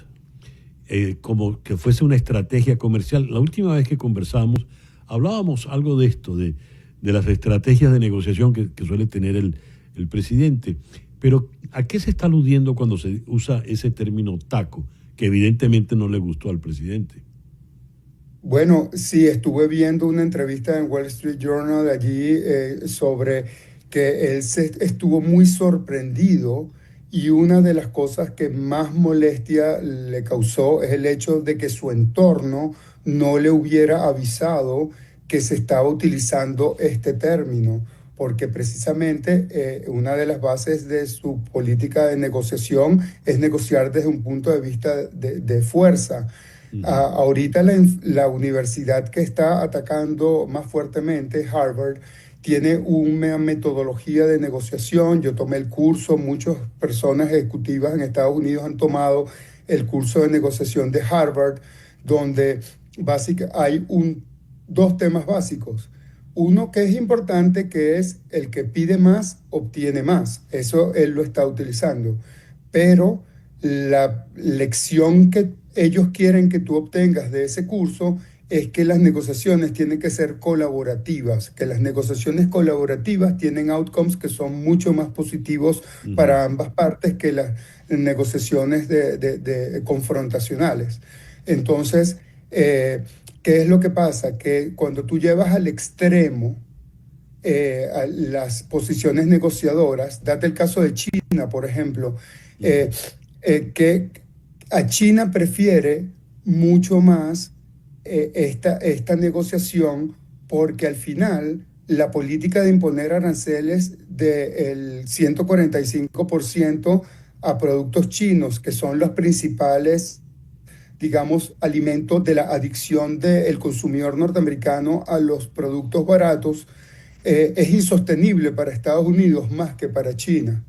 como que fuese una estrategia comercial. La última vez que conversamos, hablábamos algo de esto, de las estrategias de negociación que suele tener el presidente. Pero, ¿a qué se está aludiendo cuando se usa ese término TACO, que evidentemente no le gustó al presidente? Bueno, sí, estuve viendo una entrevista en Wall Street Journal allí sobre que él estuvo muy sorprendido y una de las cosas que más molestia le causó es el hecho de que su entorno no le hubiera avisado que se estaba utilizando este término, porque precisamente una de las bases de su política de negociación es negociar desde un punto de vista de fuerza. Ahorita la universidad que está atacando más fuertemente, Harvard, tiene una metodología de negociación. Yo tomé el curso, muchas personas ejecutivas en Estados Unidos han tomado el curso de negociación de Harvard, donde hay dos temas básicos. Uno que es importante, que es el que pide más, obtiene más. Eso él lo está utilizando. Pero la lección que ellos quieren que tú obtengas de ese curso es que las negociaciones tienen que ser colaborativas, que las negociaciones colaborativas tienen outcomes que son mucho más positivos para ambas partes que las negociaciones confrontacionales. Entonces, ¿qué es lo que pasa? Que cuando tú llevas al extremo a las posiciones negociadoras, date el caso de China, por ejemplo, que a China prefiere mucho más esta negociación, porque al final la política de imponer aranceles del 145% a productos chinos, que son los principales, digamos, alimentos de la adicción del consumidor norteamericano a los productos baratos, es insostenible para Estados Unidos más que para China.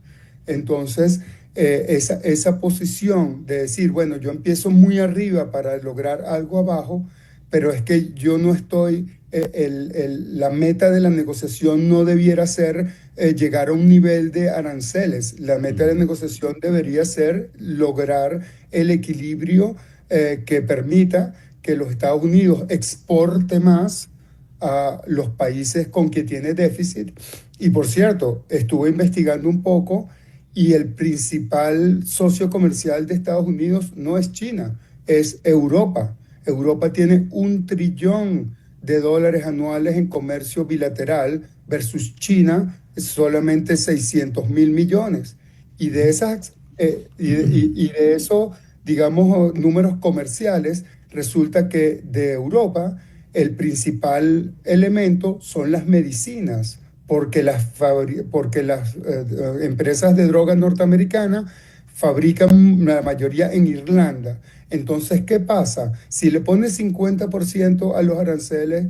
Entonces, esa posición de decir, bueno, yo empiezo muy arriba para lograr algo abajo, pero es que yo no estoy, la meta de la negociación no debiera ser llegar a un nivel de aranceles. La meta de la negociación debería ser lograr el equilibrio que permita que los Estados Unidos exporte más a los países con que tiene déficit. Y por cierto, estuve investigando un poco y el principal socio comercial de Estados Unidos no es China, es Europa. Europa tiene $1 trillón anuales en comercio bilateral versus China solamente 600,000 millones. Y de eso, digamos, números comerciales, resulta que de Europa el principal elemento son las medicinas, porque las empresas de drogas norteamericanas fabrican la mayoría en Irlanda. Entonces, ¿qué pasa? Si le pones 50% a los aranceles,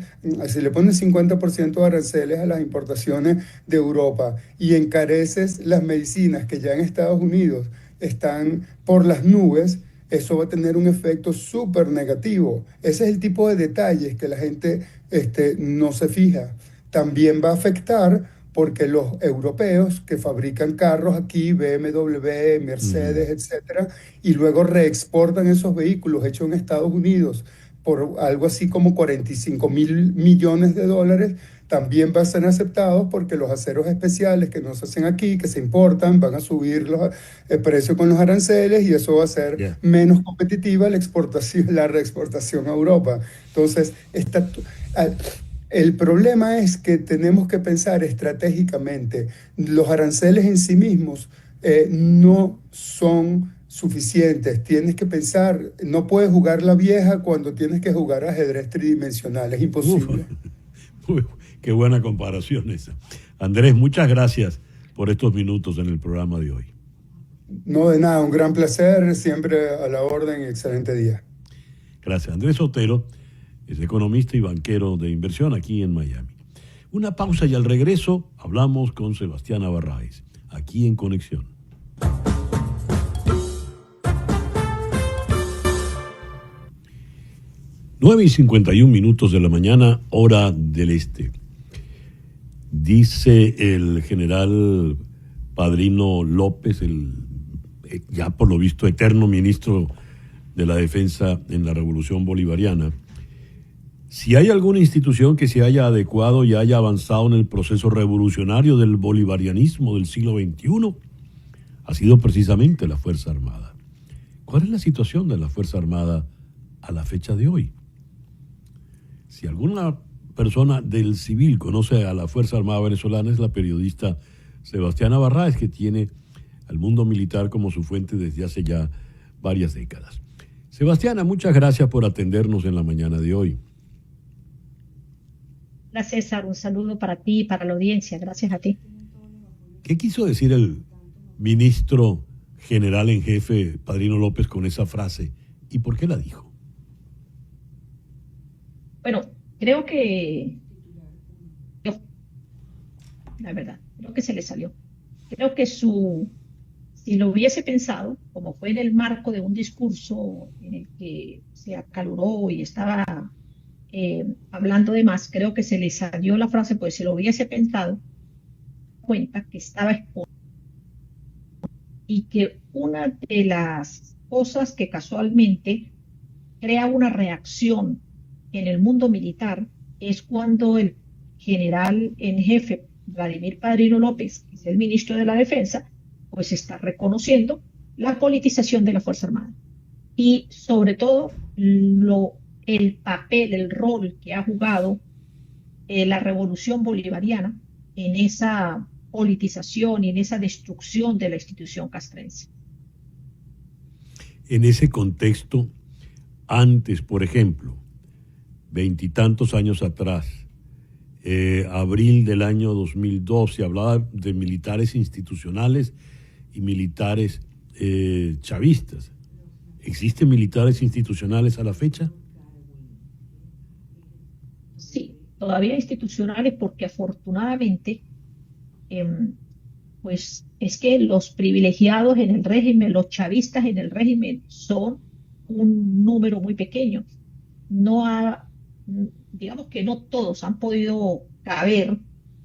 si le pones 50% de aranceles a las importaciones de Europa y encareces las medicinas que ya en Estados Unidos están por las nubes, eso va a tener un efecto súper negativo. Ese es el tipo de detalles que la gente no se fija. También va a afectar porque los europeos que fabrican carros aquí, BMW, Mercedes, etcétera, y luego reexportan esos vehículos hechos en Estados Unidos por algo así como 45,000 millones de dólares, también van a ser aceptados porque los aceros especiales que no se hacen aquí, que se importan, van a subir el precio con los aranceles y eso va a hacer menos competitiva la reexportación a Europa. Entonces, el problema es que tenemos que pensar estratégicamente. Los aranceles en sí mismos no son suficientes. Tienes que pensar, no puedes jugar la vieja cuando tienes que jugar ajedrez tridimensional. Es imposible. Qué buena comparación esa. Andrés, muchas gracias por estos minutos en el programa de hoy. No, de nada, un gran placer, siempre a la orden y excelente día. Gracias. Andrés Otero Es economista y banquero de inversión aquí en Miami. Una pausa y al regreso hablamos con Sebastiana Barraez, aquí en Conexión. 9:51 de la mañana, hora del este. Dice el general Padrino López, el ya por lo visto eterno ministro de la Defensa en la Revolución Bolivariana, si hay alguna institución que se haya adecuado y haya avanzado en el proceso revolucionario del bolivarianismo del siglo XXI, ha sido precisamente la Fuerza Armada. ¿Cuál es la situación de la Fuerza Armada a la fecha de hoy? Si alguna persona del civil conoce a la Fuerza Armada venezolana, es la periodista Sebastiana Barraez, que tiene al mundo militar como su fuente desde hace ya varias décadas. Sebastiana, muchas gracias por atendernos en la mañana de hoy. Gracias, César. Un saludo para ti y para la audiencia. Gracias a ti. ¿Qué quiso decir el ministro general en jefe, Padrino López, con esa frase? ¿Y por qué la dijo? Bueno, creo que la verdad, creo que se le salió. Creo que si lo hubiese pensado, como fue en el marco de un discurso en el que se acaloró y estaba hablando de más, creo que se le salió la frase, pues si lo hubiese pensado, cuenta que estaba expuesto y que una de las cosas que casualmente crea una reacción en el mundo militar es cuando el general en jefe Vladimir Padrino López, que es el ministro de la Defensa, pues está reconociendo la politización de la Fuerza Armada y sobre todo el papel, el rol que ha jugado la revolución bolivariana en esa politización y en esa destrucción de la institución castrense. En ese contexto, antes, por ejemplo, veintitantos años atrás, abril del año 2002, se hablaba de militares institucionales y militares chavistas. ¿Existen militares institucionales a la fecha? Sí, todavía institucionales, porque afortunadamente pues es que los privilegiados en el régimen, los chavistas en el régimen, son un número muy pequeño. Digamos que no todos han podido caber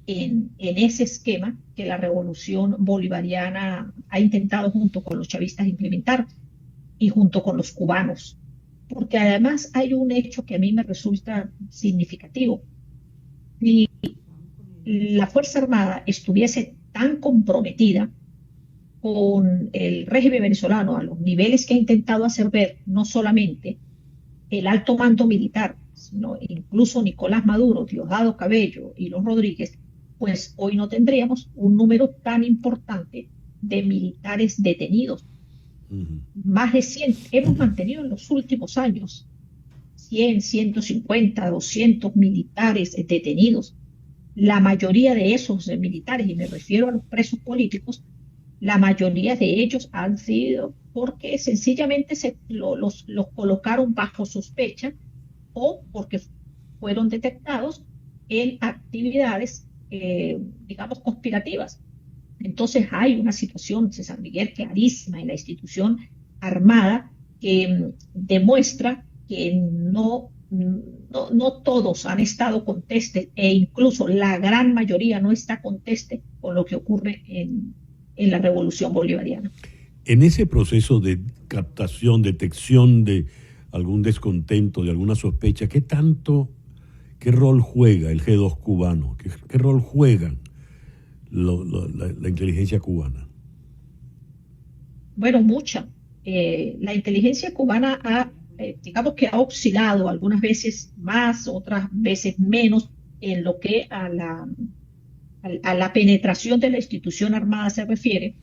en ese esquema que la revolución bolivariana ha intentado junto con los chavistas implementar y junto con los cubanos. Porque además hay un hecho que a mí me resulta significativo. Si la Fuerza Armada estuviese tan comprometida con el régimen venezolano a los niveles que ha intentado hacer ver no solamente el alto mando militar, sino incluso Nicolás Maduro, Diosdado Cabello y los Rodríguez, pues hoy no tendríamos un número tan importante de militares detenidos. Más de 100 hemos mantenido en los últimos años 100, 150, 200 militares detenidos. La mayoría de esos militares, y me refiero a los presos políticos, la mayoría de ellos han sido porque sencillamente los colocaron bajo sospecha o porque fueron detectados en actividades, digamos, conspirativas. Entonces hay una situación, César Miguel, clarísima en la institución armada que demuestra que no todos han estado contestes, e incluso la gran mayoría no está conteste con lo que ocurre en la revolución bolivariana. En ese proceso de captación, detección de algún descontento, de alguna sospecha, ¿qué rol juega el G2 cubano? ¿Qué rol juegan la inteligencia cubana? Bueno, mucha. La inteligencia cubana digamos que ha oscilado algunas veces más, otras veces menos en lo que a la penetración de la institución armada se refiere,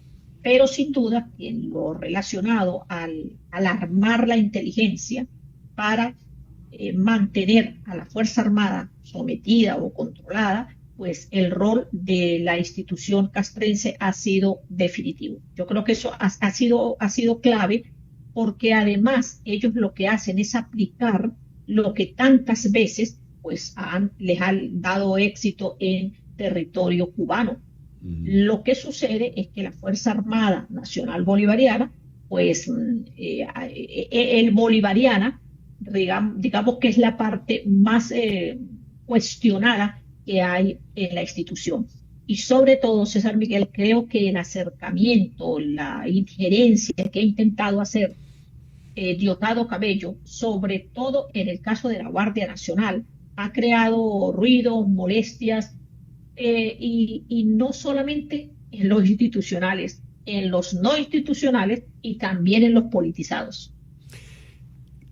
pero sin duda en lo relacionado al armar la inteligencia para mantener a la Fuerza Armada sometida o controlada, pues el rol de la institución castrense ha sido definitivo. Yo creo que eso ha sido clave, porque además ellos lo que hacen es aplicar lo que tantas veces pues les ha dado éxito en territorio cubano. Lo que sucede es que la Fuerza Armada Nacional Bolivariana, pues el bolivariana, digamos que es la parte más cuestionada que hay en la institución. Y sobre todo, César Miguel, creo que el acercamiento, la injerencia que ha intentado hacer Diosdado Cabello, sobre todo en el caso de la Guardia Nacional, ha creado ruido, molestias, y no solamente en los institucionales, en los no institucionales y también en los politizados.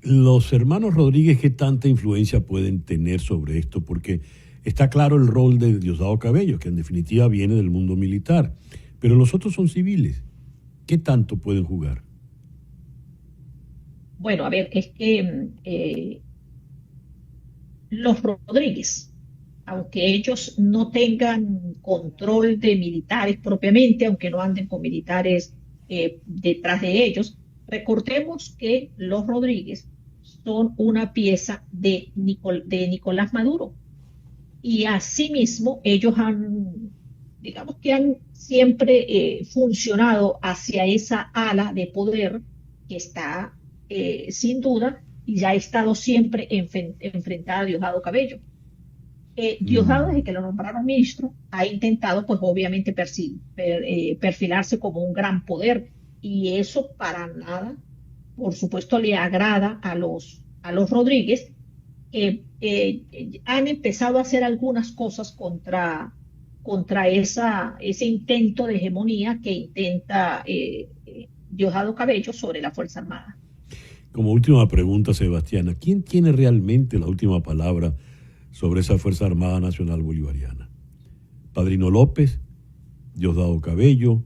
Los hermanos Rodríguez, ¿qué tanta influencia pueden tener sobre esto? Porque está claro el rol de Diosdado Cabello, que en definitiva viene del mundo militar, pero los otros son civiles. ¿Qué tanto pueden jugar? Bueno, a ver, es que los Rodríguez, aunque ellos no tengan control de militares propiamente, aunque no anden con militares detrás de ellos, recordemos que los Rodríguez son una pieza de Nicolás Maduro. Y asimismo, ellos digamos que han siempre funcionado hacia esa ala de poder que está, sin duda, y ya ha estado siempre enfrentada a Diosdado Cabello. Diosdado, desde que lo nombraron ministro, ha intentado, pues obviamente, perfilarse como un gran poder, y eso para nada, por supuesto, le agrada a los Rodríguez, que han empezado a hacer algunas cosas contra ese intento de hegemonía que intenta Diosdado Cabello sobre la Fuerza Armada. Como última pregunta, Sebastiana, ¿quién tiene realmente la última palabra sobre esa Fuerza Armada Nacional Bolivariana? ¿Padrino López, Diosdado Cabello,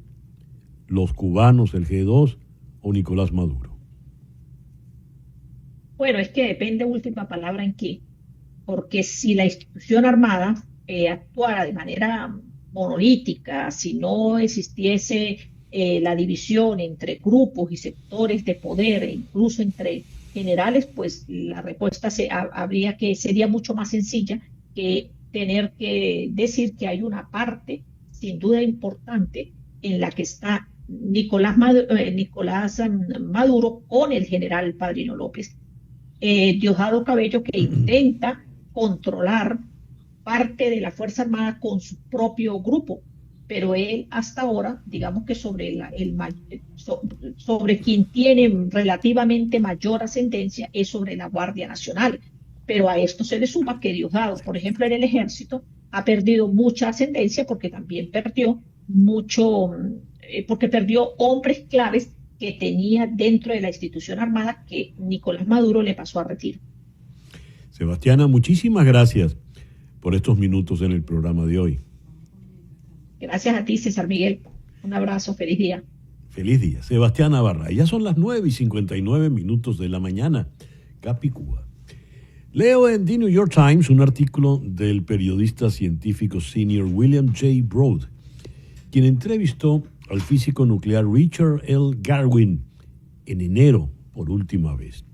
los cubanos, el G2 o Nicolás Maduro? Bueno, es que depende última palabra en qué, porque si la institución armada actuara de manera monolítica, si no existiese la división entre grupos y sectores de poder, e incluso entre generales, pues la respuesta sería mucho más sencilla que tener que decir que hay una parte, sin duda importante, en la que está Nicolás Maduro con el general Padrino López. Diosdado Cabello, que intenta controlar parte de la Fuerza Armada con su propio grupo, pero él hasta ahora, digamos que sobre quien tiene relativamente mayor ascendencia es sobre la Guardia Nacional. Pero a esto se le suma que Diosdado, por ejemplo, en el Ejército, ha perdido mucha ascendencia porque también perdió porque perdió hombres claves que tenía dentro de la institución armada, que Nicolás Maduro le pasó a retiro. Sebastiana, muchísimas gracias por estos minutos en el programa de hoy. Gracias a ti, César Miguel. Un abrazo, feliz día. Feliz día. Sebastiana Barra. Ya son las 9:59 de la mañana, Capicúa. Leo en The New York Times un artículo del periodista científico senior William J. Broad, quien entrevistó al físico nuclear Richard L. Garwin en enero por última vez.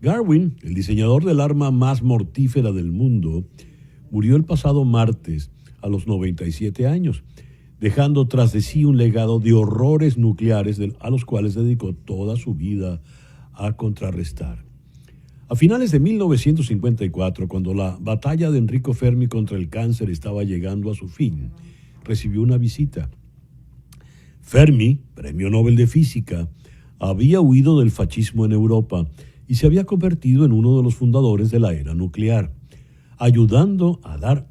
Garwin, el diseñador del arma más mortífera del mundo, murió el pasado martes a los 97 años, dejando tras de sí un legado de horrores nucleares a los cuales dedicó toda su vida a contrarrestar. A finales de 1954, cuando la batalla de Enrico Fermi contra el cáncer estaba llegando a su fin, recibió una visita. Fermi, premio Nobel de Física, había huido del fascismo en Europa y se había convertido en uno de los fundadores de la era nuclear, ayudando a dar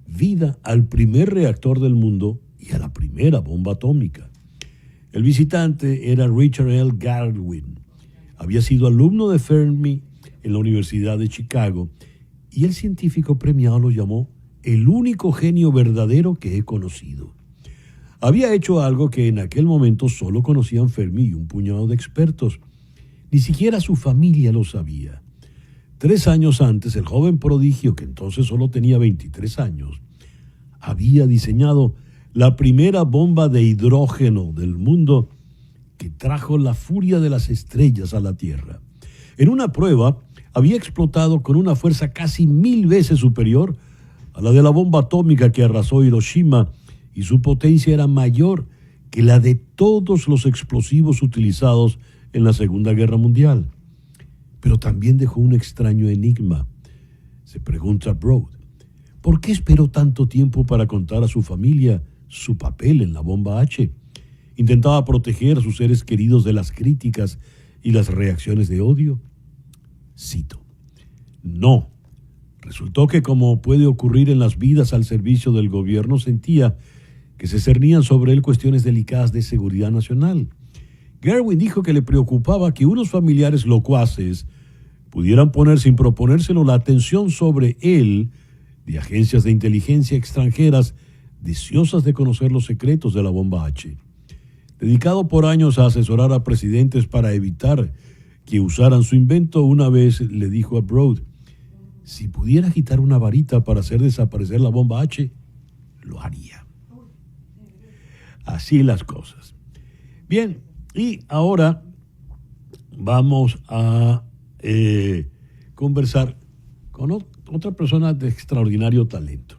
vida al primer reactor del mundo y a la primera bomba atómica. El visitante era Richard L. Garwin. Había sido alumno de Fermi en la Universidad de Chicago y el científico premiado lo llamó el único genio verdadero que he conocido. Había hecho algo que en aquel momento solo conocían Fermi y un puñado de expertos. Ni siquiera su familia lo sabía. 3 años antes, el joven prodigio, que entonces solo tenía 23 años, había diseñado la primera bomba de hidrógeno del mundo que trajo la furia de las estrellas a la Tierra. En una prueba, había explotado con una fuerza casi 1000 veces superior a la de la bomba atómica que arrasó Hiroshima, y su potencia era mayor que la de todos los explosivos utilizados en la Segunda Guerra Mundial. Pero también dejó un extraño enigma. Se pregunta Broad, ¿por qué esperó tanto tiempo para contar a su familia su papel en la bomba H? ¿Intentaba proteger a sus seres queridos de las críticas y las reacciones de odio? Cito, no. Resultó que, como puede ocurrir en las vidas al servicio del gobierno, sentía que se cernían sobre él cuestiones delicadas de seguridad nacional. Gerwin dijo que le preocupaba que unos familiares locuaces pudieran poner sin proponérselo la atención sobre él de agencias de inteligencia extranjeras deseosas de conocer los secretos de la bomba H. Dedicado por años a asesorar a presidentes para evitar que usaran su invento, una vez le dijo a Broad, si pudiera agitar una varita para hacer desaparecer la bomba H, lo haría. Así las cosas. Bien, y ahora vamos a conversar con otra persona de extraordinario talento.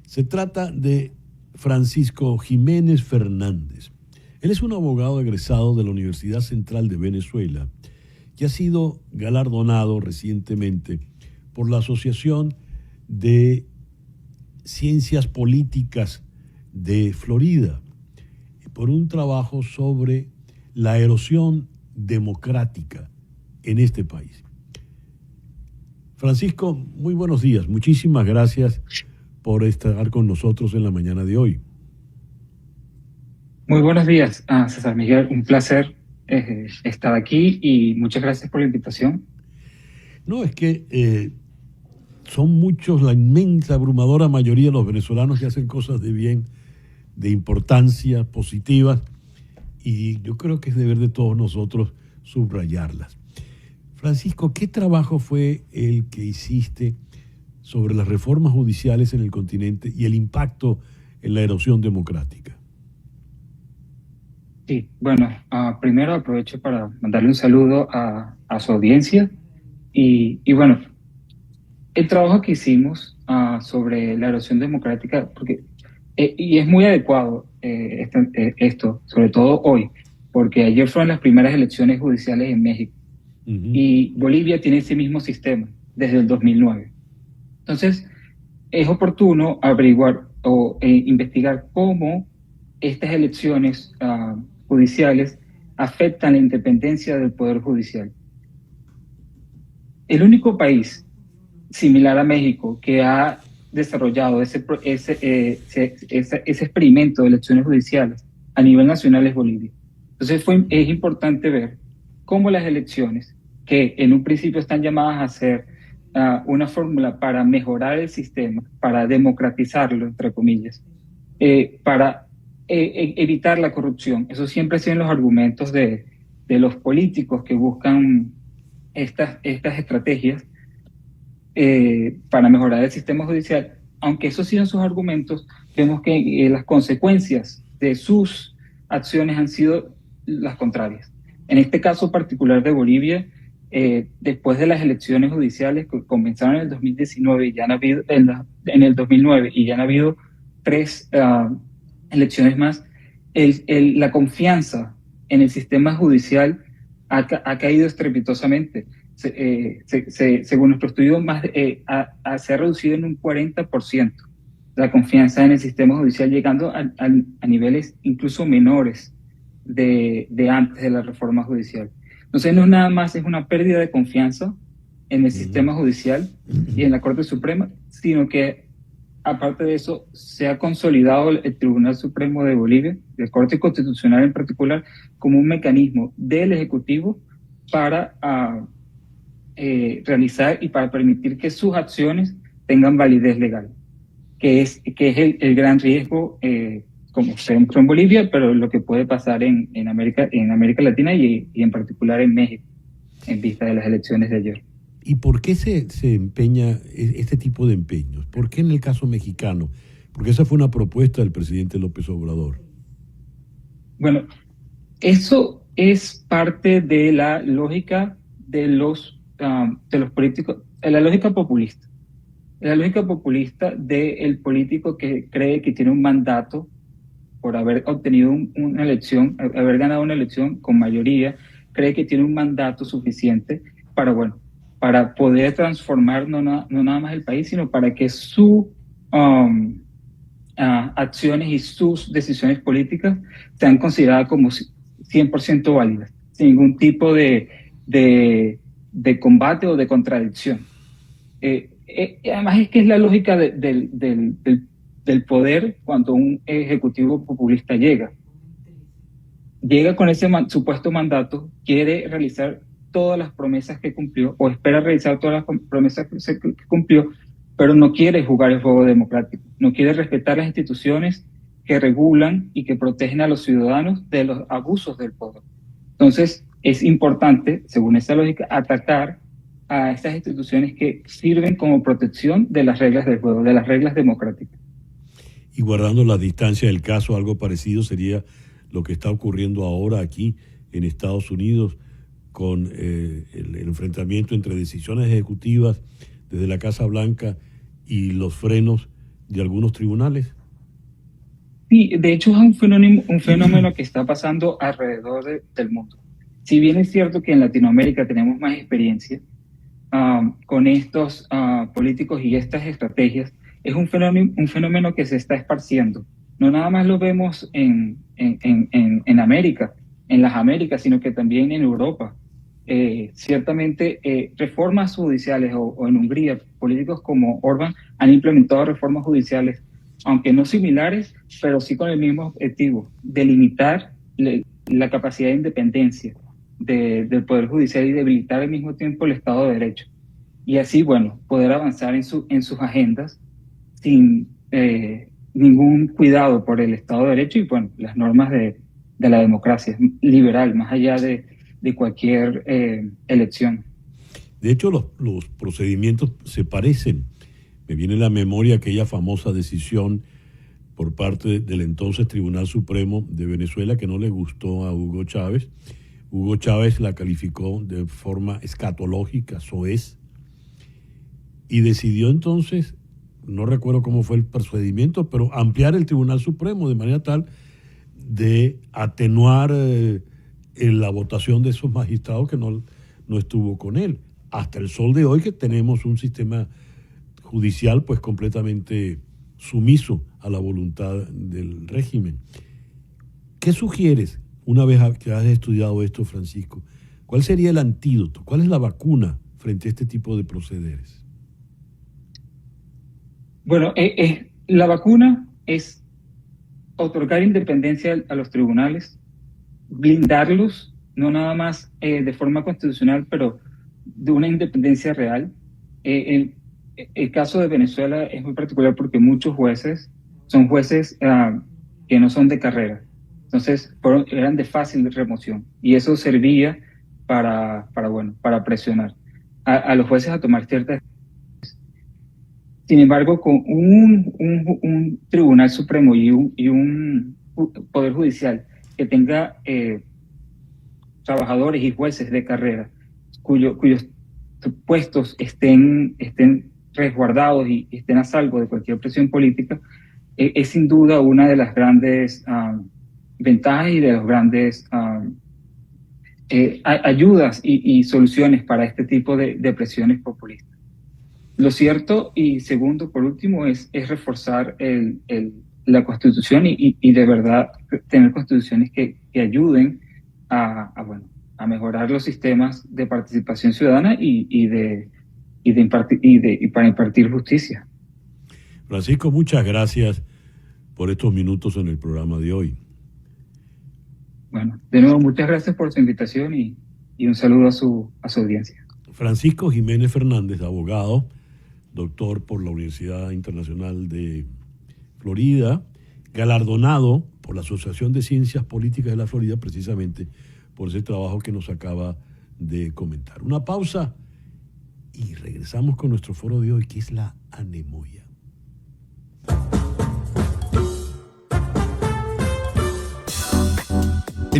Se trata de Francisco Jiménez Fernández. Él es un abogado egresado de la Universidad Central de Venezuela que ha sido galardonado recientemente por la Asociación de Ciencias Políticas de Florida por un trabajo sobre la erosión democrática en este país. Francisco, muy buenos días. Muchísimas gracias por estar con nosotros en la mañana de hoy. Muy buenos días, César Miguel. Un placer estar aquí y muchas gracias por la invitación. No, es que son muchos, la inmensa, abrumadora mayoría de los venezolanos que hacen cosas de bien, de importancia, positivas, y yo creo que es deber de todos nosotros subrayarlas. Francisco, ¿qué trabajo fue el que hiciste sobre las reformas judiciales en el continente y el impacto en la erosión democrática? Sí, bueno, primero aprovecho para mandarle un saludo a su audiencia y bueno, el trabajo que hicimos sobre la erosión democrática, porque y es muy adecuado esto, sobre todo hoy, porque ayer fueron las primeras elecciones judiciales en México. Y Bolivia tiene ese mismo sistema desde el 2009. Entonces, es oportuno averiguar o investigar cómo estas elecciones judiciales afectan la independencia del Poder Judicial. El único país similar a México que ha desarrollado ese experimento de elecciones judiciales a nivel nacional es Bolivia. Entonces es importante ver cómo las elecciones, que en un principio están llamadas a ser una fórmula para mejorar el sistema, para democratizarlo, entre comillas, para evitar la corrupción. Eso siempre ha sido los argumentos de los políticos que buscan estas estrategias para mejorar el sistema judicial. Aunque esos sigan sus argumentos, vemos que las consecuencias de sus acciones han sido las contrarias. En este caso particular de Bolivia, después de las elecciones judiciales que comenzaron en el 2019 y ya han habido en el 2009 y ya han habido 3 elecciones más, la confianza en el sistema judicial ha caído estrepitosamente. Según nuestro estudio, se ha reducido en un 40% la confianza en el sistema judicial, llegando a niveles incluso menores de antes de la reforma judicial. Entonces no es nada más, es una pérdida de confianza en el sistema judicial y en la Corte Suprema, sino que aparte de eso se ha consolidado el Tribunal Supremo de Bolivia, la Corte Constitucional en particular, como un mecanismo del Ejecutivo para realizar y para permitir que sus acciones tengan validez legal, que es el gran riesgo, como se encontró en Bolivia, pero lo que puede pasar en América Latina y en particular en México, en vista de las elecciones de ayer. ¿Y por qué se empeña este tipo de empeños? ¿Por qué en el caso mexicano? Porque esa fue una propuesta del presidente López Obrador. Bueno, eso es parte de la lógica de los de los políticos, la lógica populista. La lógica populista del político que cree que tiene un mandato por haber obtenido una elección, haber ganado una elección con mayoría, cree que tiene un mandato suficiente para poder transformar no nada más el país, sino para que sus acciones y sus decisiones políticas sean consideradas como 100% válidas, sin ningún tipo de combate o de contradicción. Además es que es la lógica del poder cuando un ejecutivo populista llega con ese supuesto mandato, quiere realizar todas las promesas que cumplió o espera realizar todas las promesas que cumplió, pero no quiere jugar el juego democrático, no quiere respetar las instituciones que regulan y que protegen a los ciudadanos de los abusos del poder. Entonces es importante, según esa lógica, atacar a estas instituciones que sirven como protección de las reglas del juego, de las reglas democráticas. Y guardando la distancia del caso, algo parecido sería lo que está ocurriendo ahora aquí en Estados Unidos con el enfrentamiento entre decisiones ejecutivas desde la Casa Blanca y los frenos de algunos tribunales. Sí, de hecho es un fenómeno que está pasando alrededor del mundo. Si bien es cierto que en Latinoamérica tenemos más experiencia con estos políticos y estas estrategias, es un fenómeno que se está esparciendo. No nada más lo vemos en América, en las Américas, sino que también en Europa. Ciertamente reformas judiciales o en Hungría, políticos como Orbán han implementado reformas judiciales, aunque no similares, pero sí con el mismo objetivo, de limitar la capacidad de independencia del Poder Judicial y debilitar al mismo tiempo el Estado de Derecho. Y así, poder avanzar en sus agendas sin ningún cuidado por el Estado de Derecho y las normas de la democracia liberal, más allá de cualquier elección. De hecho, los procedimientos se parecen. Me viene a la memoria aquella famosa decisión por parte del entonces Tribunal Supremo de Venezuela que no le gustó a Hugo Chávez. Hugo Chávez la calificó de forma escatológica, soez, y decidió entonces, no recuerdo cómo fue el procedimiento, pero ampliar el Tribunal Supremo de manera tal de atenuar la votación de esos magistrados que no estuvo con él. Hasta el sol de hoy que tenemos un sistema judicial pues completamente sumiso a la voluntad del régimen. ¿Qué sugieres una vez que has estudiado esto, Francisco? ¿Cuál sería el antídoto? ¿Cuál es la vacuna frente a este tipo de procederes? Bueno, la vacuna es otorgar independencia a los tribunales, blindarlos, no nada más de forma constitucional, pero de una independencia real. El caso de Venezuela es muy particular porque muchos jueces son jueces que no son de carrera, entonces eran de fácil remoción y eso servía para presionar a los jueces a tomar ciertas. Sin embargo, con un Tribunal Supremo y un Poder Judicial que tenga trabajadores y jueces de carrera cuyos puestos estén resguardados y estén a salvo de cualquier presión política, es sin duda una de las grandes ventajas y de las grandes ayudas y soluciones para este tipo de presiones populistas. Lo cierto, y segundo, por último, es reforzar la Constitución y de verdad tener constituciones que ayuden a mejorar los sistemas de participación ciudadana y para impartir justicia. Francisco, muchas gracias por estos minutos en el programa de hoy. Bueno, de nuevo, muchas gracias por su invitación y un saludo a su audiencia. Francisco Jiménez Fernández, abogado, doctor por la Universidad Internacional de Florida, galardonado por la Asociación de Ciencias Políticas de la Florida, precisamente por ese trabajo que nos acaba de comentar. Una pausa y regresamos con nuestro foro de hoy, que es la anemoia.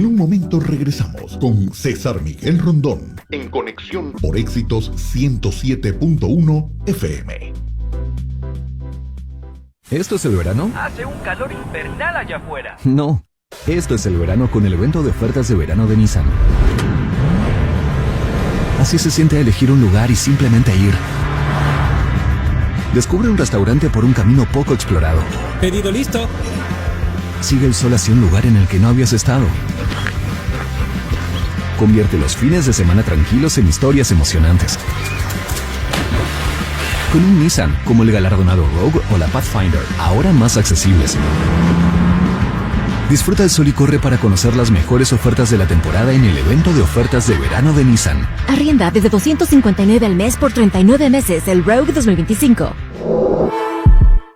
En un momento regresamos con César Miguel Rondón en Conexión por Éxitos 107.1 FM. ¿Esto es el verano? Hace un calor infernal allá afuera. No, esto es el verano con el evento de ofertas de verano de Nissan. Así se siente elegir un lugar y simplemente ir. Descubre un restaurante por un camino poco explorado. Pedido listo. Sigue el sol hacia un lugar en el que no habías estado. Convierte los fines de semana tranquilos en historias emocionantes. Con un Nissan, como el galardonado Rogue o la Pathfinder, ahora más accesibles. Disfruta el sol y corre para conocer las mejores ofertas de la temporada en el evento de ofertas de verano de Nissan. Arrienda desde $259 al mes por 39 meses el Rogue 2025.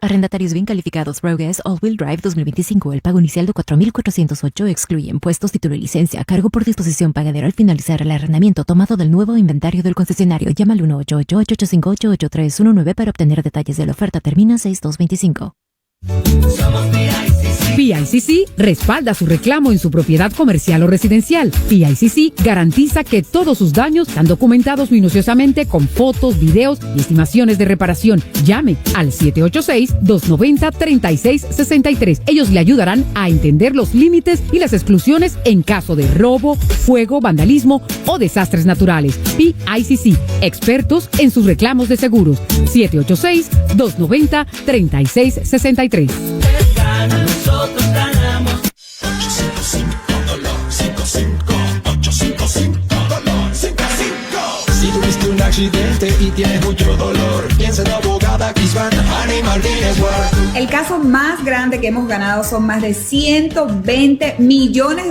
Arrendatarios bien calificados. Rogue S All-Wheel Drive 2025. El pago inicial de $4,408 excluye impuestos, título y licencia. Cargo por disposición pagadero al finalizar el arrendamiento tomado del nuevo inventario del concesionario. Llama al 1-888-858-8319 para obtener detalles de la oferta. Termina 6225. Somos PICC respalda su reclamo en su propiedad comercial o residencial. PICC garantiza que todos sus daños están documentados minuciosamente con fotos, videos y estimaciones de reparación. Llame al 786-290-3663. Ellos le ayudarán a entender los límites y las exclusiones en caso de robo, fuego, vandalismo o desastres naturales. PICC, expertos en sus reclamos de seguros. 786-290-3663. Nosotros ganamos. 855-855-855-dolor. Si tuviste un accidente y tienes mucho dolor, piensa en abogada Kisban Animal Network. El caso más grande que hemos ganado son más de $120 millones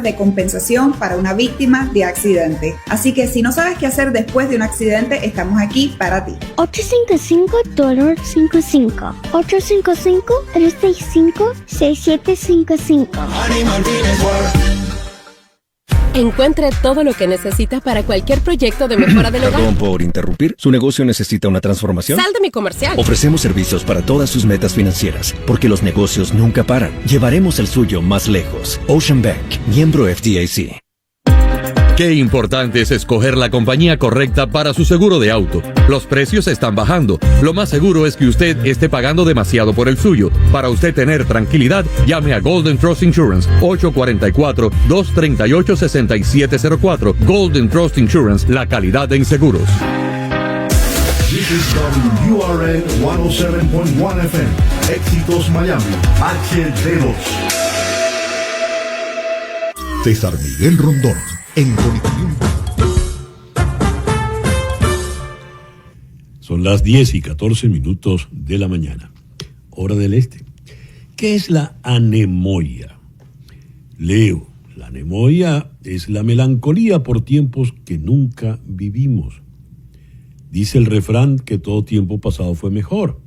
de compensación para una víctima de accidente. Así que si no sabes qué hacer después de un accidente, estamos aquí para ti. 855-DOLOR55. 855-365-6755. Animal Network. Encuentre todo lo que necesita para cualquier proyecto de mejora del hogar. Perdón por interrumpir. ¿Su negocio necesita una transformación? Sal de mi comercial. Ofrecemos servicios para todas sus metas financieras, porque los negocios nunca paran. Llevaremos el suyo más lejos. Ocean Bank, miembro FDIC. Qué importante es escoger la compañía correcta para su seguro de auto. Los precios están bajando. Lo más seguro es que usted esté pagando demasiado por el suyo. Para usted tener tranquilidad, llame a Golden Trust Insurance, 844-238-6704. Golden Trust Insurance, la calidad en seguros. This is WRN 107.1 FM, Éxitos Miami, HD2. César Miguel Rondón, en Conexión. Son las 10:14 de la mañana, hora del este. ¿Qué es la anemoia? Leo, la anemoia es la melancolía por tiempos que nunca vivimos. Dice el refrán que todo tiempo pasado fue mejor.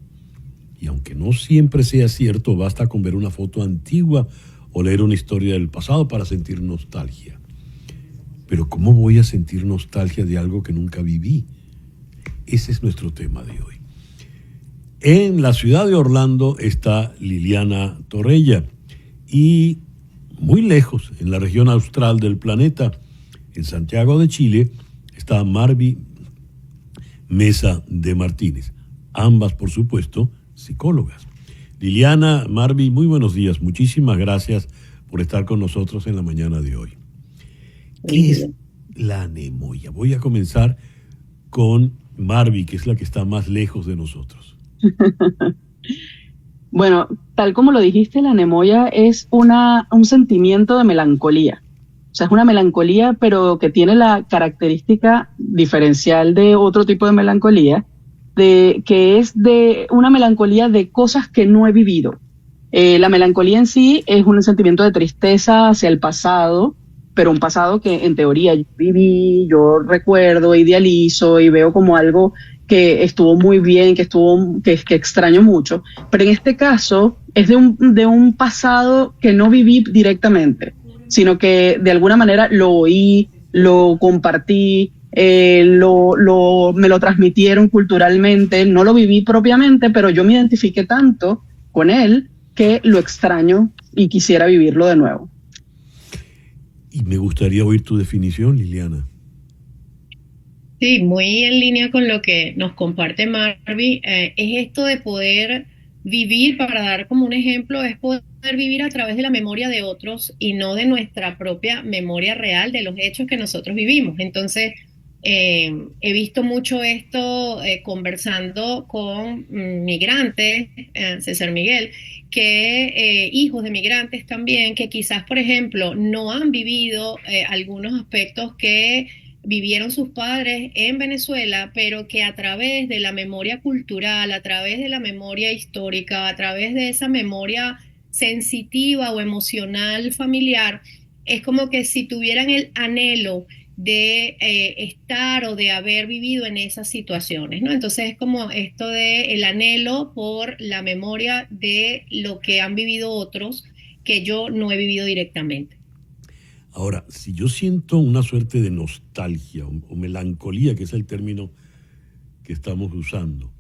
Y aunque no siempre sea cierto, basta con ver una foto antigua o leer una historia del pasado para sentir nostalgia. Pero ¿cómo voy a sentir nostalgia de algo que nunca viví? Ese es nuestro tema de hoy. En la ciudad de Orlando está Liliana Torrella y muy lejos, en la región austral del planeta, en Santiago de Chile, está Marvi Mesa de Martínez. Ambas, por supuesto, psicólogas. Liliana, Marvi, muy buenos días. Muchísimas gracias por estar con nosotros en la mañana de hoy. ¿Qué es la anemoia? Voy a comenzar con Marvi, que es la que está más lejos de nosotros. Bueno, tal como lo dijiste, la anemoia es un sentimiento de melancolía. O sea, es una melancolía, pero que tiene la característica diferencial de otro tipo de melancolía, que es de una melancolía de cosas que no he vivido. La melancolía en sí es un sentimiento de tristeza hacia el pasado, pero un pasado que en teoría yo viví, yo recuerdo, idealizo y veo como algo que estuvo muy bien, que extraño mucho. Pero en este caso es de un pasado que no viví directamente, sino que de alguna manera lo oí, lo compartí, me lo transmitieron culturalmente, no lo viví propiamente, pero yo me identifiqué tanto con él que lo extraño y quisiera vivirlo de nuevo. Y me gustaría oír tu definición, Liliana. Sí, muy en línea con lo que nos comparte Marvy, es esto de poder vivir, para dar como un ejemplo, es poder vivir a través de la memoria de otros y no de nuestra propia memoria real de los hechos que nosotros vivimos. Entonces, he visto mucho esto conversando con migrantes, César Miguel, que hijos de migrantes también, que quizás, por ejemplo, no han vivido algunos aspectos que vivieron sus padres en Venezuela, pero que a través de la memoria cultural, a través de la memoria histórica, a través de esa memoria sensitiva o emocional familiar, es como que si tuvieran el anhelo de estar o de haber vivido en esas situaciones, ¿no? Entonces es como esto de el anhelo por la memoria de lo que han vivido otros que yo no he vivido directamente. Ahora, si yo siento una suerte de nostalgia o melancolía, que es el término que estamos usando,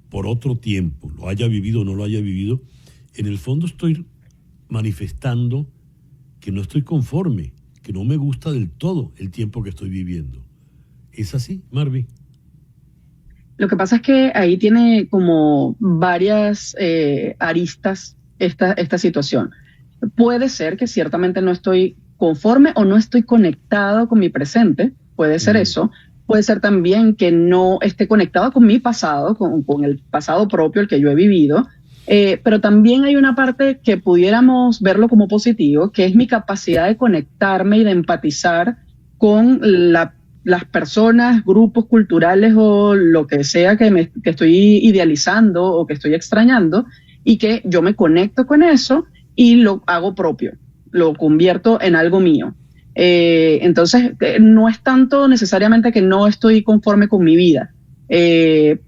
por otro tiempo, lo haya vivido o no lo haya vivido, en el fondo estoy manifestando que no estoy conforme, que no me gusta del todo el tiempo que estoy viviendo. ¿Es así, Marvy? Lo que pasa es que ahí tiene como varias aristas esta situación. Puede ser que ciertamente no estoy conforme o no estoy conectado con mi presente, puede ser eso. Puede ser también que no esté conectado con mi pasado, con el pasado propio, el que yo he vivido. Pero también hay una parte que pudiéramos verlo como positivo, que es mi capacidad de conectarme y de empatizar con las personas, grupos culturales o lo que sea que estoy idealizando o que estoy extrañando, y que yo me conecto con eso y lo hago propio, lo convierto en algo mío. Entonces, no es tanto necesariamente que no estoy conforme con mi vida,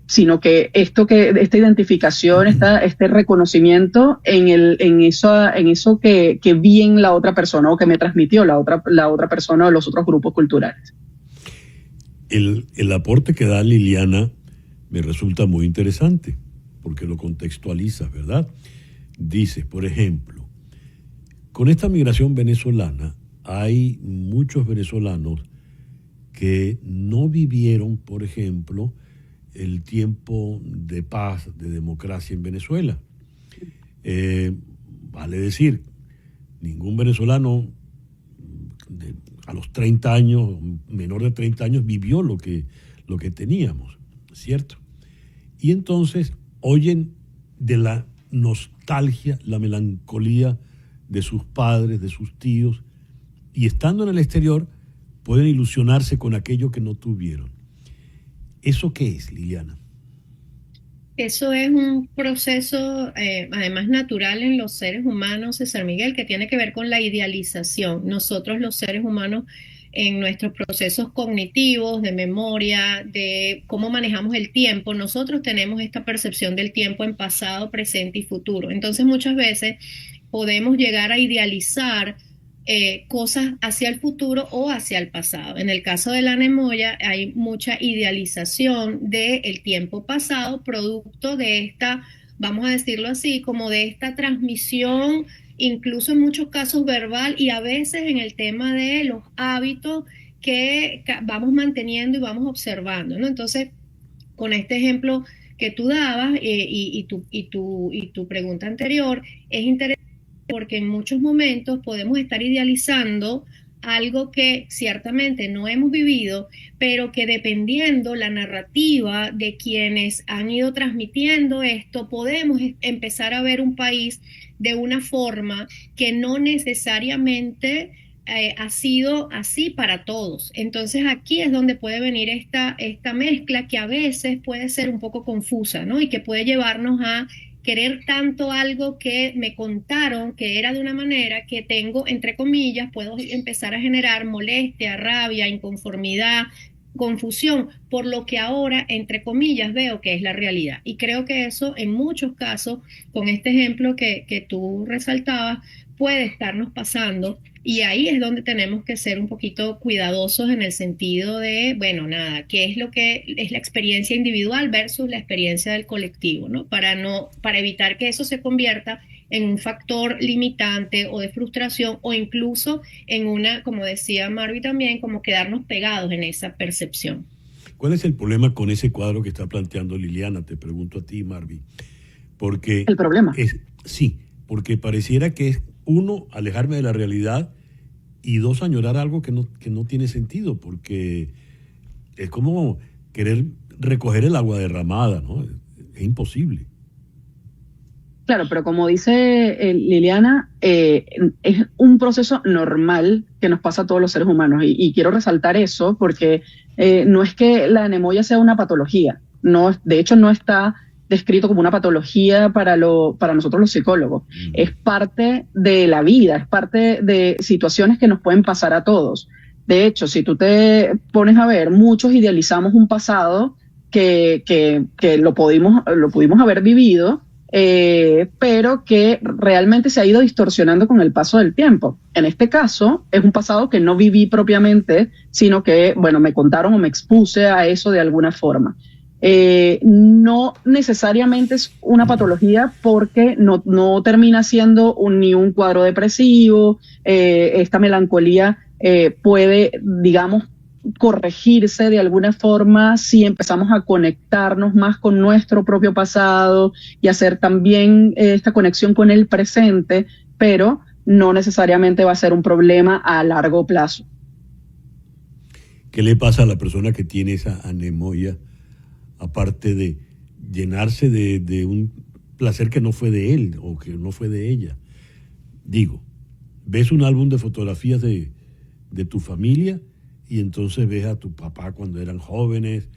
sino que esta identificación, este reconocimiento en eso que vi en la otra persona o que me transmitió la otra persona o los otros grupos culturales. El aporte que da Liliana me resulta muy interesante porque lo contextualiza, ¿verdad? Dice, por ejemplo, con esta migración venezolana hay muchos venezolanos que no vivieron, por ejemplo, el tiempo de paz, de democracia en Venezuela. Vale decir, ningún venezolano a los 30 años, menor de 30 años, vivió lo que teníamos, ¿cierto? Y entonces oyen de la nostalgia, la melancolía de sus padres, de sus tíos, y estando en el exterior pueden ilusionarse con aquello que no tuvieron. ¿Eso qué es, Liliana? Eso es un proceso, además natural en los seres humanos, César Miguel, que tiene que ver con la idealización. Nosotros los seres humanos, en nuestros procesos cognitivos, de memoria, de cómo manejamos el tiempo, nosotros tenemos esta percepción del tiempo en pasado, presente y futuro. Entonces muchas veces podemos llegar a idealizar cosas hacia el futuro o hacia el pasado. En el caso de la Nemoya hay mucha idealización del tiempo pasado, producto de esta, vamos a decirlo así, como de esta transmisión, incluso en muchos casos verbal y a veces en el tema de los hábitos que vamos manteniendo y vamos observando, ¿no? Entonces, con este ejemplo que tú dabas y tu pregunta anterior, es interesante porque en muchos momentos podemos estar idealizando algo que ciertamente no hemos vivido, pero que dependiendo la narrativa de quienes han ido transmitiendo esto, podemos empezar a ver un país de una forma que no necesariamente ha sido así para todos. Entonces aquí es donde puede venir esta mezcla que a veces puede ser un poco confusa, ¿no? Y que puede llevarnos a querer tanto algo que me contaron que era de una manera que tengo, entre comillas, puedo empezar a generar molestia, rabia, inconformidad, confusión, por lo que ahora, entre comillas, veo que es la realidad. Y creo que eso, en muchos casos, con este ejemplo que tú resaltabas, puede estarnos pasando. Y ahí es donde tenemos que ser un poquito cuidadosos en el sentido de, bueno, nada, qué es lo que es la experiencia individual versus la experiencia del colectivo, ¿no? Para evitar que eso se convierta en un factor limitante o de frustración, o incluso en una, como decía Marvi también, como quedarnos pegados en esa percepción. ¿Cuál es el problema con ese cuadro que está planteando Liliana? Te pregunto a ti, Marvi. Porque ¿el problema? Sí, porque pareciera que es, uno, alejarme de la realidad, y dos, añorar algo que no tiene sentido, porque es como querer recoger el agua derramada, ¿no? Es imposible. Claro, pero como dice Liliana, es un proceso normal que nos pasa a todos los seres humanos, y quiero resaltar eso porque no es que la anemoia sea una patología, no, de hecho no está descrito como una patología para nosotros los psicólogos. Es parte de la vida, es parte de situaciones que nos pueden pasar a todos. De hecho, si tú te pones a ver, muchos idealizamos un pasado que lo pudimos haber vivido, pero que realmente se ha ido distorsionando con el paso del tiempo. En este caso, es un pasado que no viví propiamente, sino que, bueno, me contaron o me expuse a eso de alguna forma. No necesariamente es una patología, porque no termina siendo ni un cuadro depresivo. Esta melancolía puede, digamos, corregirse de alguna forma si empezamos a conectarnos más con nuestro propio pasado y hacer también esta conexión con el presente, pero no necesariamente va a ser un problema a largo plazo. ¿Qué le pasa a la persona que tiene esa anemoia, aparte de llenarse de un placer que no fue de él o que no fue de ella? Digo, ves un álbum de fotografías de tu familia y entonces ves a tu papá cuando eran jóvenes,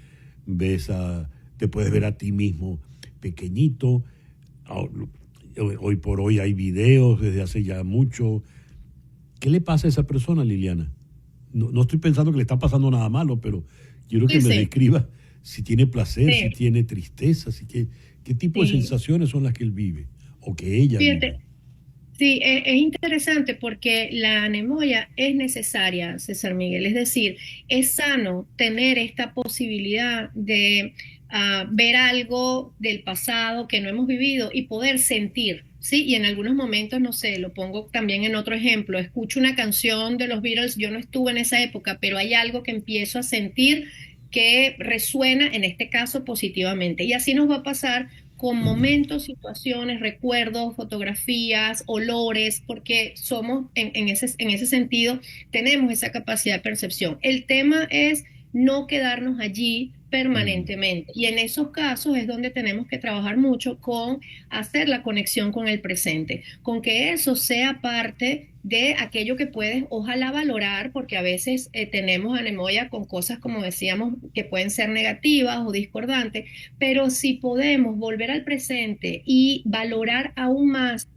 te puedes ver a ti mismo pequeñito. Hoy por hoy hay videos desde hace ya mucho. ¿Qué le pasa a esa persona, Liliana? No estoy pensando que le está pasando nada malo, pero quiero que me describa si tiene placer, si tiene tristeza, qué tipo de sensaciones son las que él vive o que ella vive. Sí, es interesante porque la anemoia es necesaria, César Miguel. Es decir, es sano tener esta posibilidad de ver algo del pasado que no hemos vivido y poder sentir, ¿sí? Y en algunos momentos, no sé, lo pongo también en otro ejemplo, escucho una canción de los Beatles, yo no estuve en esa época, pero hay algo que empiezo a sentir que resuena, en este caso, positivamente. Y así nos va a pasar con momentos, situaciones, recuerdos, fotografías, olores, porque somos, en ese sentido, tenemos esa capacidad de percepción. El tema es no quedarnos allí permanentemente. Y en esos casos es donde tenemos que trabajar mucho con hacer la conexión con el presente, con que eso sea parte de aquello que puedes, ojalá, valorar, porque a veces tenemos anemoia con cosas, como decíamos, que pueden ser negativas o discordantes, pero si podemos volver al presente y valorar aún más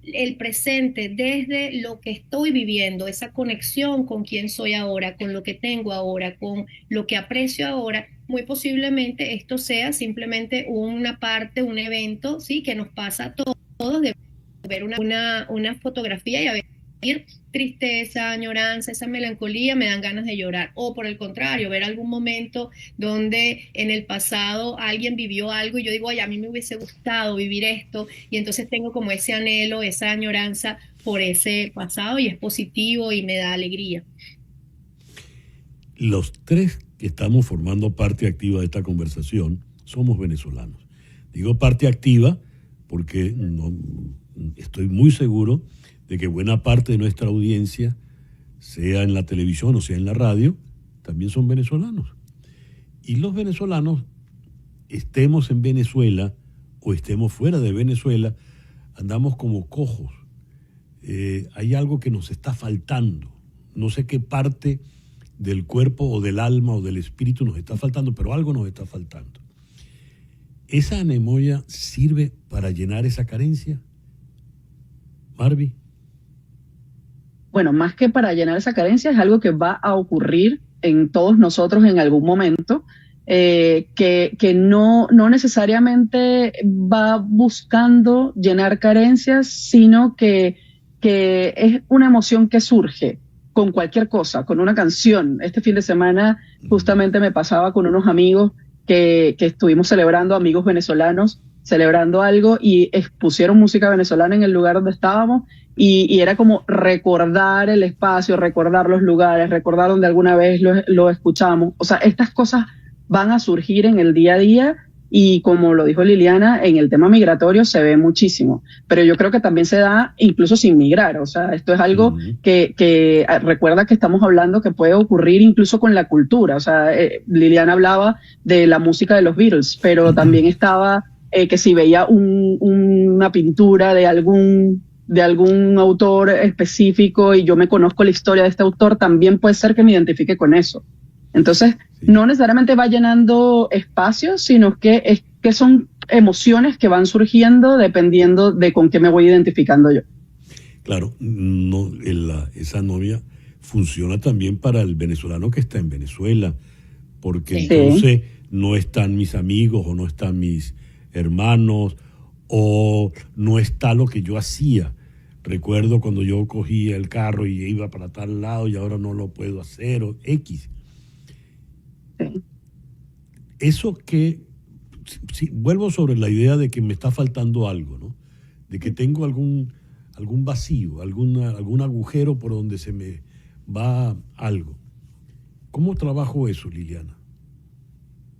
el presente desde lo que estoy viviendo, esa conexión con quién soy ahora, con lo que tengo ahora, con lo que aprecio ahora, muy posiblemente esto sea simplemente una parte, un evento, sí, que nos pasa a todos, de ver una fotografía y a ver tristeza, añoranza, esa melancolía, me dan ganas de llorar. O por el contrario, ver algún momento donde en el pasado alguien vivió algo y yo digo, ay, a mí me hubiese gustado vivir esto, y entonces tengo como ese anhelo, esa añoranza por ese pasado, y es positivo y me da alegría. Los tres que estamos formando parte activa de esta conversación somos venezolanos. Digo parte activa porque estoy muy seguro de que buena parte de nuestra audiencia, sea en la televisión o sea en la radio, también son venezolanos. Y los venezolanos, estemos en Venezuela o estemos fuera de Venezuela, andamos como cojos. Hay algo que nos está faltando. No sé qué parte del cuerpo o del alma o del espíritu nos está faltando, pero algo nos está faltando. ¿Esa anemoia sirve para llenar esa carencia? Marvi. Bueno, más que para llenar esa carencia, es algo que va a ocurrir en todos nosotros en algún momento, que no necesariamente va buscando llenar carencias, sino que es una emoción que surge con cualquier cosa, con una canción. Este fin de semana justamente me pasaba con unos amigos que estuvimos celebrando, amigos venezolanos, celebrando algo y pusieron música venezolana en el lugar donde estábamos y era como recordar el espacio, recordar los lugares, recordar donde alguna vez lo escuchamos. O sea, estas cosas van a surgir en el día a día y como lo dijo Liliana, en el tema migratorio se ve muchísimo, pero yo creo que también se da incluso sin migrar. O sea, esto es algo que recuerda que estamos hablando que puede ocurrir incluso con la cultura. O sea, Liliana hablaba de la música de los Beatles, pero también estaba que si veía una pintura de algún autor específico y yo me conozco la historia de este autor, también puede ser que me identifique con eso. Entonces, no necesariamente va llenando espacios, sino que son emociones que van surgiendo dependiendo de con qué me voy identificando yo. Claro, no, esa novia funciona también para el venezolano que está en Venezuela, porque entonces no están mis amigos o no están mis hermanos o no está lo que yo hacía. Recuerdo cuando yo cogía el carro y iba para tal lado y ahora no lo puedo hacer o X. Eso que, si vuelvo sobre la idea de que me está faltando algo, ¿no? De que tengo algún vacío, algún agujero por donde se me va algo. ¿Cómo trabajo eso, Liliana?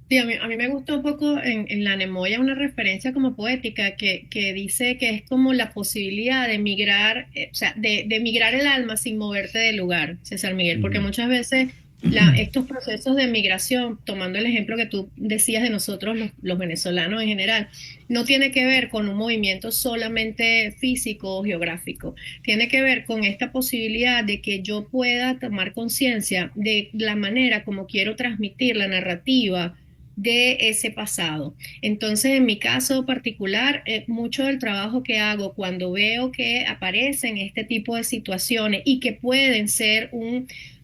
Sí, a mí me gustó un poco en la Nemoya una referencia como poética que dice que es como la posibilidad de migrar, o sea, de migrar el alma sin moverte del lugar, César Miguel, porque muchas veces estos procesos de migración, tomando el ejemplo que tú decías de nosotros los venezolanos en general, no tiene que ver con un movimiento solamente físico o geográfico, tiene que ver con esta posibilidad de que yo pueda tomar conciencia de la manera como quiero transmitir la narrativa de ese pasado. Entonces, en mi caso particular, mucho del trabajo que hago cuando veo que aparecen este tipo de situaciones y que pueden ser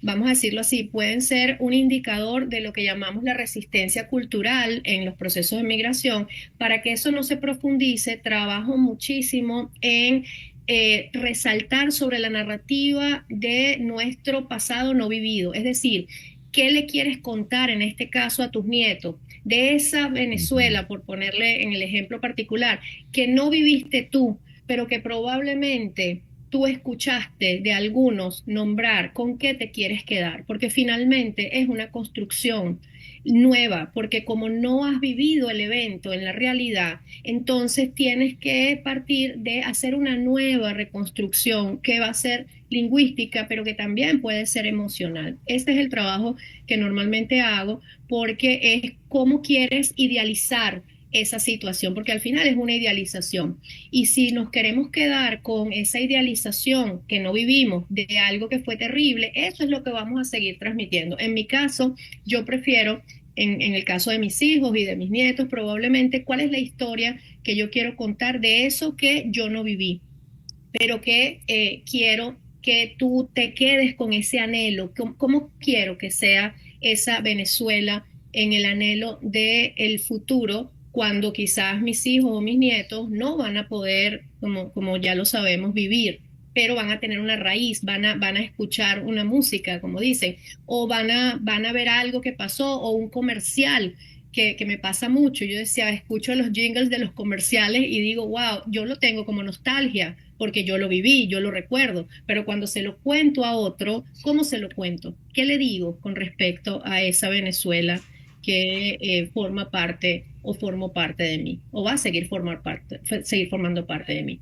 vamos a decirlo así, pueden ser un indicador de lo que llamamos la resistencia cultural en los procesos de migración. Para que eso no se profundice, trabajo muchísimo en resaltar sobre la narrativa de nuestro pasado no vivido, es decir, ¿qué le quieres contar en este caso a tus nietos de esa Venezuela, por ponerle en el ejemplo particular, que no viviste tú, pero que probablemente tú escuchaste de algunos nombrar? ¿Con qué te quieres quedar? Porque finalmente es una construcción nueva, porque como no has vivido el evento en la realidad, entonces tienes que partir de hacer una nueva reconstrucción que va a ser lingüística, pero que también puede ser emocional. Este es el trabajo que normalmente hago, porque es cómo quieres idealizar esa situación, porque al final es una idealización. Y si nos queremos quedar con esa idealización que no vivimos de algo que fue terrible, eso es lo que vamos a seguir transmitiendo. En mi caso, yo prefiero, en el caso de mis hijos y de mis nietos, probablemente, ¿cuál es la historia que yo quiero contar de eso que yo no viví? Pero que quiero que tú te quedes con ese anhelo. ¿Cómo quiero que sea esa Venezuela en el anhelo del futuro, cuando quizás mis hijos o mis nietos no van a poder, como ya lo sabemos, vivir, pero van a tener una raíz, van a escuchar una música, como dicen, o van a ver algo que pasó, o un comercial que me pasa mucho? Yo decía, escucho los jingles de los comerciales y digo, wow, yo lo tengo como nostalgia, porque yo lo viví, yo lo recuerdo, pero cuando se lo cuento a otro, ¿cómo se lo cuento? ¿Qué le digo con respecto a esa Venezuela que forma parte o formó parte de mí, o va a seguir formando parte de mí?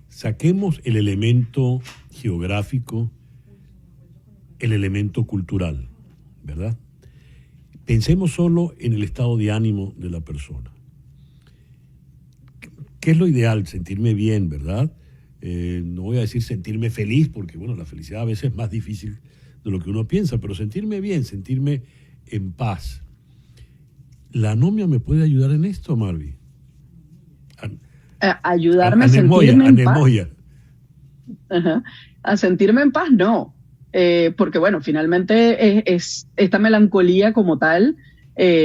Saquemos el elemento geográfico, el elemento cultural, ¿verdad? Pensemos solo en el estado de ánimo de la persona. ¿Qué es lo ideal? Sentirme bien, ¿verdad? No voy a decir sentirme feliz, porque bueno, la felicidad a veces es más difícil de lo que uno piensa, pero sentirme bien, sentirme en paz. ¿La anomia me puede ayudar en esto, Marvi? Ayudarme a sentirme en paz. Ajá. A sentirme en paz, no. Porque bueno, finalmente es esta melancolía como tal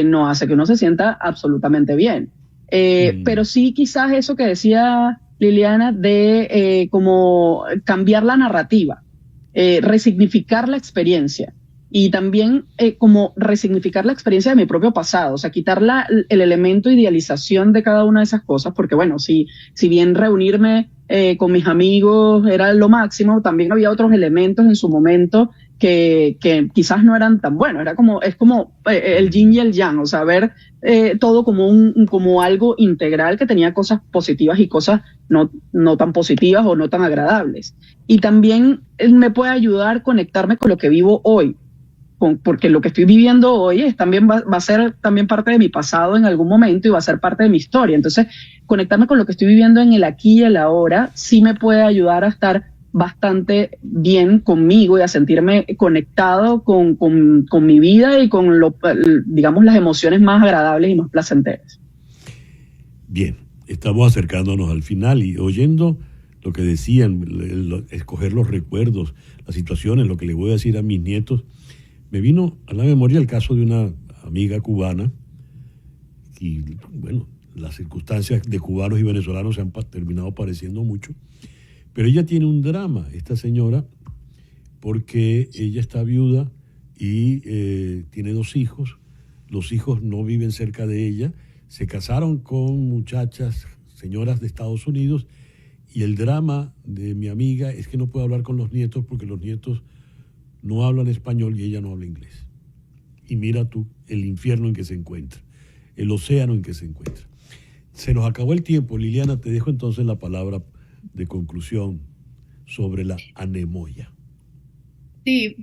no hace que uno se sienta absolutamente bien. Pero sí, quizás eso que decía Liliana de como cambiar la narrativa, resignificar la experiencia. y también como resignificar la experiencia de mi propio pasado, o sea, quitar el elemento idealización de cada una de esas cosas, porque bueno, si bien reunirme con mis amigos era lo máximo, también había otros elementos en su momento que quizás no eran tan buenos. Es como el yin y el yang, o sea, ver todo como algo integral que tenía cosas positivas y cosas no tan positivas o no tan agradables. Y también me puede ayudar a conectarme con lo que vivo hoy, porque lo que estoy viviendo hoy también va a ser también parte de mi pasado en algún momento y va a ser parte de mi historia. Entonces, conectarme con lo que estoy viviendo en el aquí y el ahora sí me puede ayudar a estar bastante bien conmigo y a sentirme conectado con mi vida y con digamos, las emociones más agradables y más placenteras. Bien, estamos acercándonos al final y oyendo lo que decían, escoger los recuerdos, las situaciones, lo que le voy a decir a mis nietos, me vino a la memoria el caso de una amiga cubana y bueno, las circunstancias de cubanos y venezolanos se han terminado pareciendo mucho. Pero ella tiene un drama, esta señora, porque ella está viuda y tiene 2 hijos. Los hijos no viven cerca de ella. Se casaron con muchachas, señoras de Estados Unidos, y el drama de mi amiga es que no puede hablar con los nietos porque los nietos no hablan español y ella no habla inglés. Y mira tú el infierno en que se encuentra, el océano en que se encuentra. Se nos acabó el tiempo. Liliana, te dejo entonces la palabra de conclusión sobre la anemoya. Sí,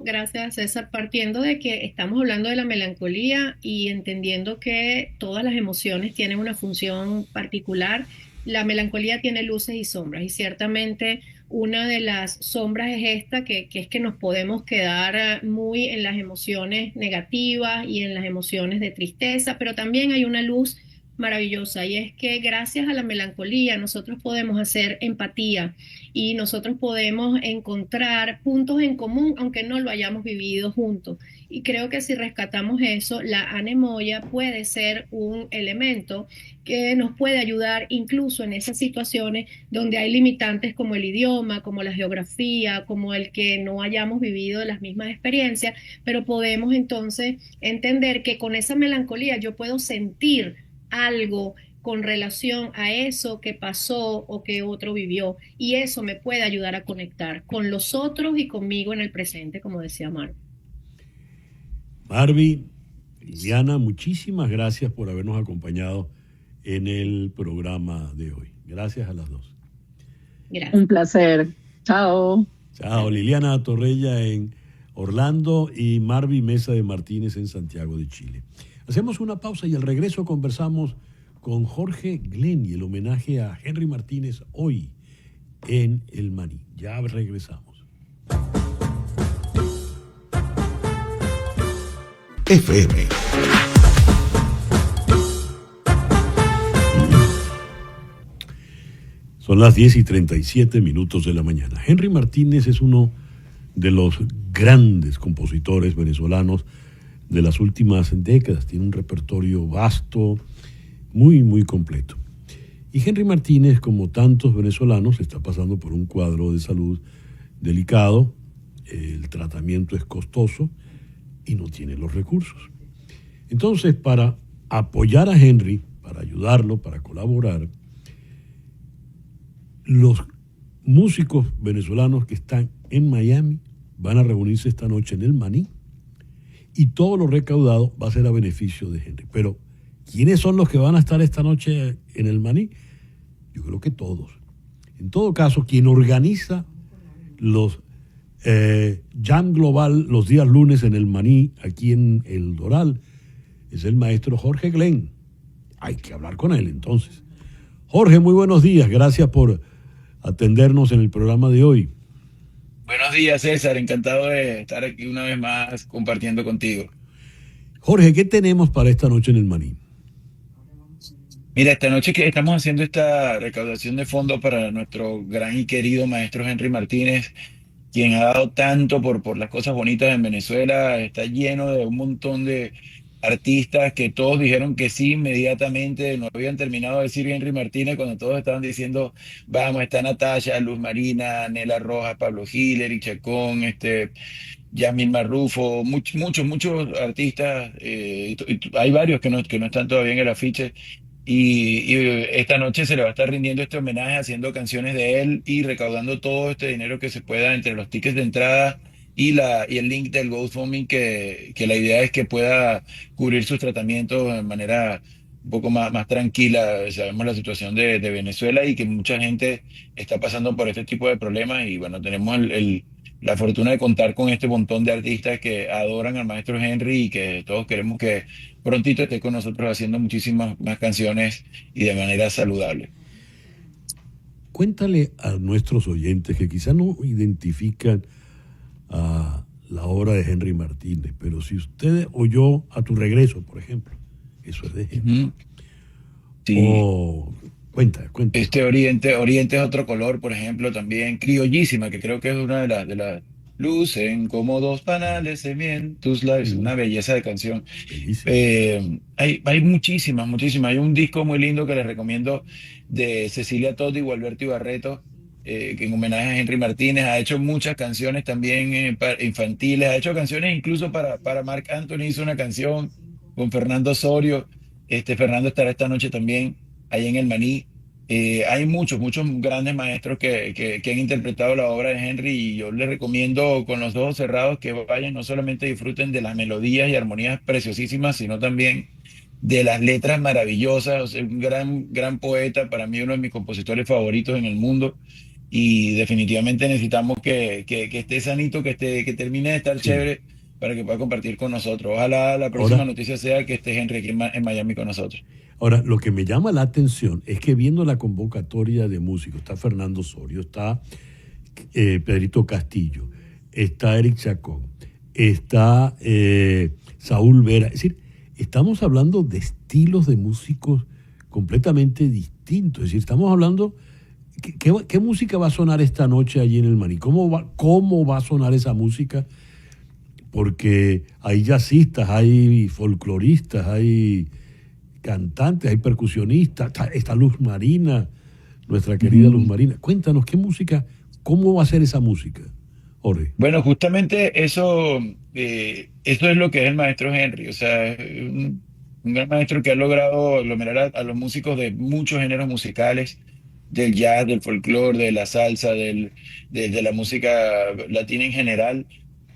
gracias César, partiendo de que estamos hablando de la melancolía y entendiendo que todas las emociones tienen una función particular, la melancolía tiene luces y sombras, y ciertamente una de las sombras es esta, que es que nos podemos quedar muy en las emociones negativas y en las emociones de tristeza, pero también hay una luz maravillosa, y es que gracias a la melancolía nosotros podemos hacer empatía y nosotros podemos encontrar puntos en común aunque no lo hayamos vivido juntos, y creo que si rescatamos eso, la anemoya puede ser un elemento que nos puede ayudar incluso en esas situaciones donde hay limitantes como el idioma, como la geografía, como el que no hayamos vivido las mismas experiencias, pero podemos entonces entender que con esa melancolía yo puedo sentir algo con relación a eso que pasó o que otro vivió, y eso me puede ayudar a conectar con los otros y conmigo en el presente, como decía Marvin. Marvin, Liliana, muchísimas gracias por habernos acompañado en el programa de hoy. Gracias a las 2. Gracias. Un placer. Chao. Chao. Liliana Torreya en Orlando y Marvin Mesa de Martínez en Santiago de Chile. Hacemos una pausa y al regreso conversamos con Jorge Glenn y el homenaje a Henry Martínez hoy en El Maní. Ya regresamos. FM. Son las 10:37 de la mañana. Henry Martínez es uno de los grandes compositores venezolanos de las últimas décadas. Tiene un repertorio vasto, muy, muy completo. Y Henry Martínez, como tantos venezolanos, está pasando por un cuadro de salud delicado. El tratamiento es costoso y no tiene los recursos. Entonces, para apoyar a Henry, para ayudarlo, para colaborar, los músicos venezolanos que están en Miami van a reunirse esta noche en el Maní, y todo lo recaudado va a ser a beneficio de Henry. Pero, ¿quiénes son los que van a estar esta noche en el Maní? Yo creo que todos. En todo caso, quien organiza los Jam Global los días lunes en el Maní, aquí en El Doral, es el maestro Jorge Glenn. Hay que hablar con él entonces. Jorge, muy buenos días. Gracias por atendernos en el programa de hoy. Buenos días, César. Encantado de estar aquí una vez más compartiendo contigo. Jorge, ¿qué tenemos para esta noche en el Maní? Mira, esta noche que estamos haciendo esta recaudación de fondos para nuestro gran y querido maestro Henry Martínez, quien ha dado tanto por las cosas bonitas en Venezuela. Está lleno de un montón de artistas que todos dijeron que sí inmediatamente. No habían terminado de decir Henry Martínez cuando todos estaban diciendo vamos. Está Natasha, Luz Marina, Nela Rojas, Pablo Giler y Chacón, Yasmín Marrufo, muchos artistas, hay varios que no están todavía en el afiche. Y esta noche se le va a estar rindiendo este homenaje haciendo canciones de él y recaudando todo este dinero que se pueda entre los tickets de entrada y el link del GoFundMe, que la idea es que pueda cubrir sus tratamientos de manera un poco más tranquila. Sabemos la situación de Venezuela y que mucha gente está pasando por este tipo de problemas y bueno, tenemos la fortuna de contar con este montón de artistas que adoran al maestro Henry y que todos queremos que prontito esté con nosotros haciendo muchísimas más canciones y de manera saludable. Cuéntale a nuestros oyentes que quizá no identifican a la obra de Henry Martínez, pero si usted oyó A tu regreso, por ejemplo, eso es de Henry. Sí. Cuenta. Este Oriente es otro color, por ejemplo, también Criollísima, que creo que es una de las lucen como dos panales en tus labios, una belleza de canción. Hay muchísimas. Hay un disco muy lindo que les recomiendo de Cecilia Todd y Gualberto Ibarreto, que en homenaje a Henry Martínez ha hecho muchas canciones también infantiles, ha hecho canciones incluso para Marc Anthony, hizo una canción con Fernando Osorio. Fernando estará esta noche también ahí en el Maní. Hay muchos grandes maestros que han interpretado la obra de Henry y yo les recomiendo con los ojos cerrados que vayan, no solamente disfruten de las melodías y armonías preciosísimas, sino también de las letras maravillosas. O sea, un gran poeta, para mí uno de mis compositores favoritos en el mundo y definitivamente necesitamos que esté sanito, que termine de estar chévere para que pueda compartir con nosotros. Ojalá la próxima noticia sea que esté Henry aquí en Miami con nosotros. Ahora, lo que me llama la atención es que viendo la convocatoria de músicos, está Fernando Osorio, está Pedrito Castillo, está Eric Chacón, está Saúl Vera. Es decir, estamos hablando de estilos de músicos completamente distintos. Es decir, estamos hablando, ¿qué música va a sonar esta noche allí en el Maní? ¿Cómo va a sonar esa música? Porque hay jazzistas, hay folcloristas, hay cantantes, hay percusionistas, está Luz Marina, nuestra querida Luz Marina. Cuéntanos, ¿qué música, cómo va a ser esa música, Jorge? Bueno, justamente eso es lo que es el maestro Henry, o sea, un gran maestro que ha logrado aglomerar a los músicos de muchos géneros musicales, del jazz, del folclore, de la salsa, de la música latina en general.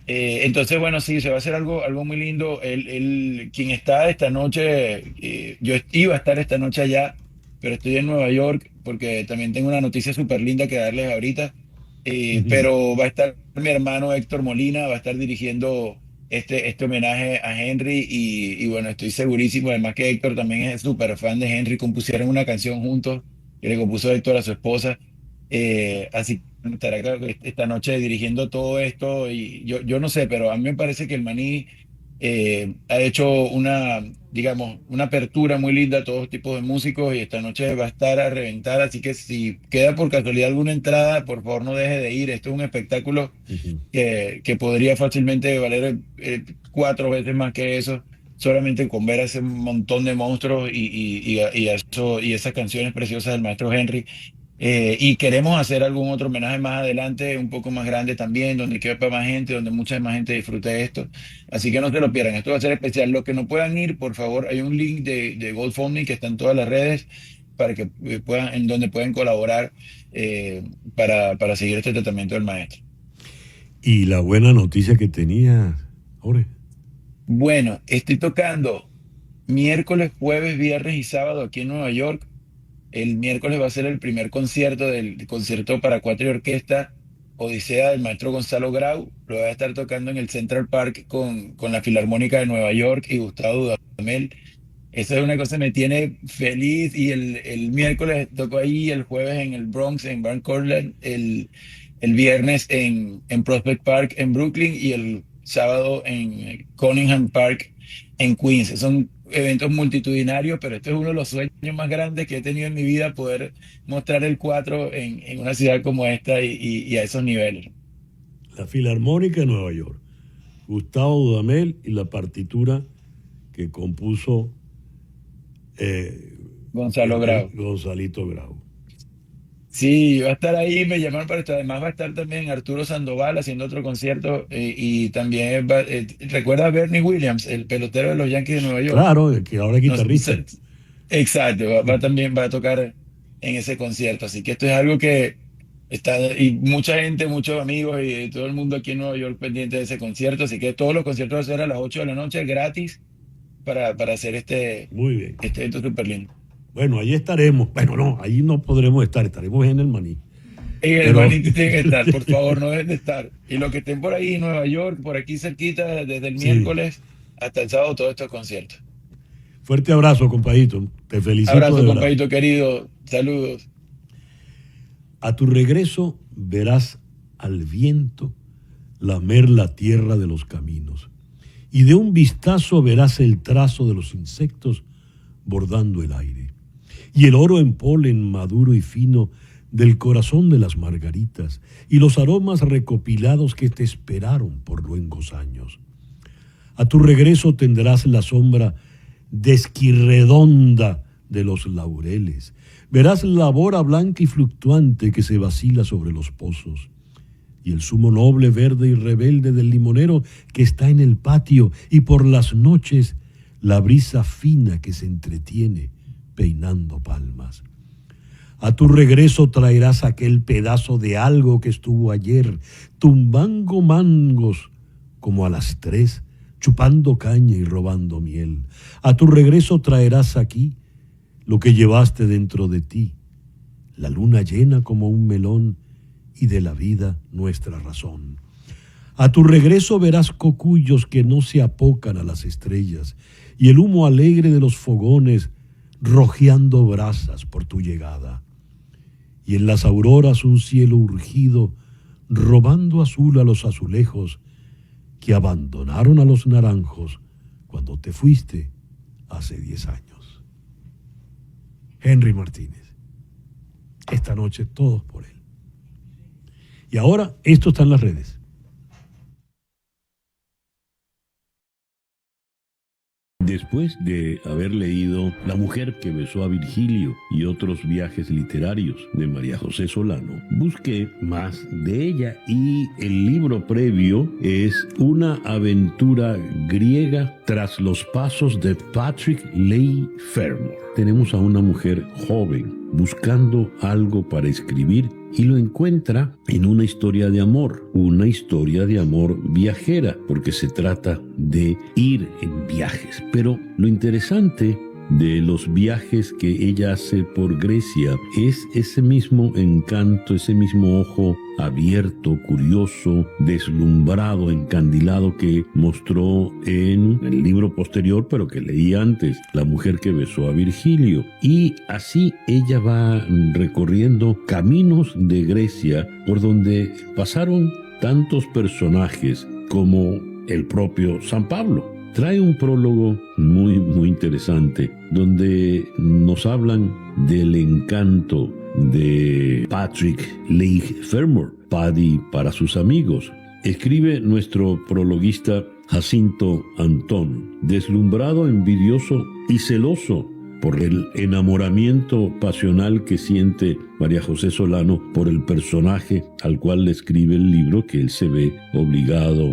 Entonces, bueno, sí, se va a hacer algo muy lindo. Quien está esta noche, yo iba a estar esta noche allá, pero estoy en Nueva York porque también tengo una noticia súper linda que darles ahorita. Pero va a estar mi hermano Héctor Molina, va a estar dirigiendo este homenaje a Henry y bueno, estoy segurísimo, además que Héctor también es súper fan de Henry, compusieron una canción juntos que le compuso Héctor a su esposa. Así que estará esta noche dirigiendo todo esto y yo no sé, pero a mí me parece que el Maní ha hecho una apertura muy linda a todos tipos de músicos y esta noche va a estar a reventar, así que si queda por casualidad alguna entrada, por favor no deje de ir. Esto es un espectáculo que podría fácilmente valer 4 veces más que eso, solamente con ver a ese montón de monstruos y esas canciones preciosas del maestro Henry. Y queremos hacer algún otro homenaje más adelante, un poco más grande también, donde quepa más gente, donde mucha más gente disfrute de esto. Así que no se lo pierdan, esto va a ser especial. Los que no puedan ir, por favor, hay un link de GoFundMe que está en todas las redes para que en donde pueden colaborar para seguir este tratamiento del maestro. Y la buena noticia que tenía, Jorge. Bueno, estoy tocando miércoles, jueves, viernes y sábado aquí en Nueva York. El miércoles va a ser el primer concierto del concierto para 4 y orquesta Odisea del maestro Gonzalo Grau. Lo voy a estar tocando en el Central Park con la Filarmónica de Nueva York y Gustavo Dudamel. Eso es una cosa que me tiene feliz. Y el miércoles toco ahí, el jueves en el Bronx, en Van Cortlandt, el viernes en Prospect Park en Brooklyn y el sábado en Cunningham Park en Queens. Son eventos multitudinarios, pero este es uno de los sueños más grandes que he tenido en mi vida, poder mostrar el 4 en una ciudad como esta y a esos niveles. La Filarmónica de Nueva York, Gustavo Dudamel y la partitura que compuso Gonzalo Grau. Gonzalito Grau. Sí, va a estar ahí, me llamaron para esto. Además va a estar también Arturo Sandoval haciendo otro concierto y también recuerda a Bernie Williams, el pelotero de los Yankees de Nueva York. Claro, que ahora es No guitarrista. sé, exacto, también va a tocar en ese concierto. Así que esto es algo que está, y mucha gente, muchos amigos y todo el mundo aquí en Nueva York pendiente de ese concierto. Así que todos los conciertos van a ser a las 8 de la noche gratis para hacer Muy bien. este evento súper lindo. Bueno, ahí estaremos. Bueno, no, ahí no podremos estar, estaremos en el Maní. En el Pero- Maní tienen que estar, por favor, no deben de estar. Y los que estén por ahí en Nueva York, por aquí cerquita, desde el Sí. miércoles hasta el sábado, todos estos conciertos. Fuerte abrazo, compadito. Te felicito. Abrazo, de verdad. compadito querido. Saludos. A tu regreso verás al viento lamer la tierra de los caminos, y de un vistazo verás el trazo de los insectos bordando el aire, y el oro en polen maduro y fino del corazón de las margaritas, y los aromas recopilados que te esperaron por luengos años. A tu regreso tendrás la sombra desquirredonda de los laureles. Verás la bora blanca y fluctuante que se vacila sobre los pozos, y el zumo noble, verde y rebelde del limonero que está en el patio, y por las noches la brisa fina que se entretiene peinando palmas. A tu regreso traerás aquel pedazo de algo que estuvo ayer, tumbando mangos como a las 3, chupando caña y robando miel. A tu regreso traerás aquí lo que llevaste dentro de ti, la luna llena como un melón y de la vida nuestra razón. A tu regreso verás cocuyos que no se apocan a las estrellas, y el humo alegre de los fogones rojeando brasas por tu llegada. Y en las auroras un cielo urgido, robando azul a los azulejos que abandonaron a los naranjos cuando te fuiste hace 10 años. Henry Martínez. Esta noche todos por él. Y ahora esto está en las redes. Después de haber leído La mujer que besó a Virgilio y otros viajes literarios de María José Solano, busqué más de ella, y el libro previo es Una aventura griega tras los pasos de Patrick Leigh Fermor. Tenemos a una mujer joven buscando algo para escribir y lo encuentra en una historia de amor viajera, porque se trata de ir en viajes. Pero lo interesante de los viajes que ella hace por Grecia es ese mismo encanto, ese mismo ojo abierto, curioso, deslumbrado, encandilado que mostró en el libro posterior, pero que leí antes, La mujer que besó a Virgilio. Y así ella va recorriendo caminos de Grecia por donde pasaron tantos personajes como el propio San Pablo. Trae un prólogo muy, muy interesante, donde nos hablan del encanto de Patrick Leigh Fermor, Paddy para sus amigos. Escribe nuestro prologuista Jacinto Antón, deslumbrado, envidioso y celoso por el enamoramiento pasional que siente María José Solano por el personaje al cual le escribe el libro que él se ve obligado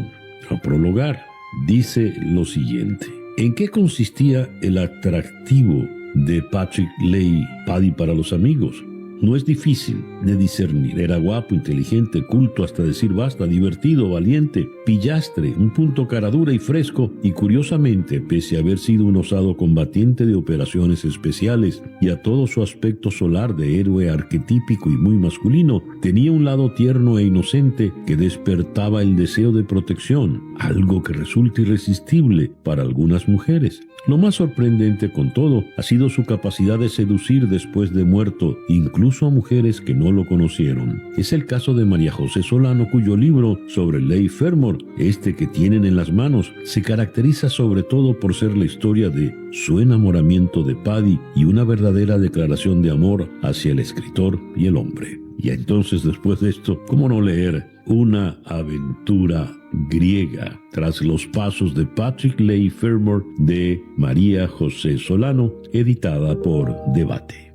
a prologar. Dice lo siguiente: ¿en qué consistía el atractivo de Patrick Leigh, Paddy para los amigos? No es difícil de discernir. Era guapo, inteligente, culto hasta decir basta, divertido, valiente, pillastre, un punto caradura y fresco, y curiosamente, pese a haber sido un osado combatiente de operaciones especiales y a todo su aspecto solar de héroe arquetípico y muy masculino, tenía un lado tierno e inocente que despertaba el deseo de protección, algo que resulta irresistible para algunas mujeres. Lo más sorprendente con todo ha sido su capacidad de seducir después de muerto, incluso a mujeres que no lo conocieron. Es el caso de María José Solano, cuyo libro sobre Leigh Fermor, este que tienen en las manos, se caracteriza sobre todo por ser la historia de su enamoramiento de Paddy y una verdadera declaración de amor hacia el escritor y el hombre. Y entonces, después de esto, ¿cómo no leer Una aventura griega tras los pasos de Patrick Leigh Fermor de María José Solano, editada por Debate?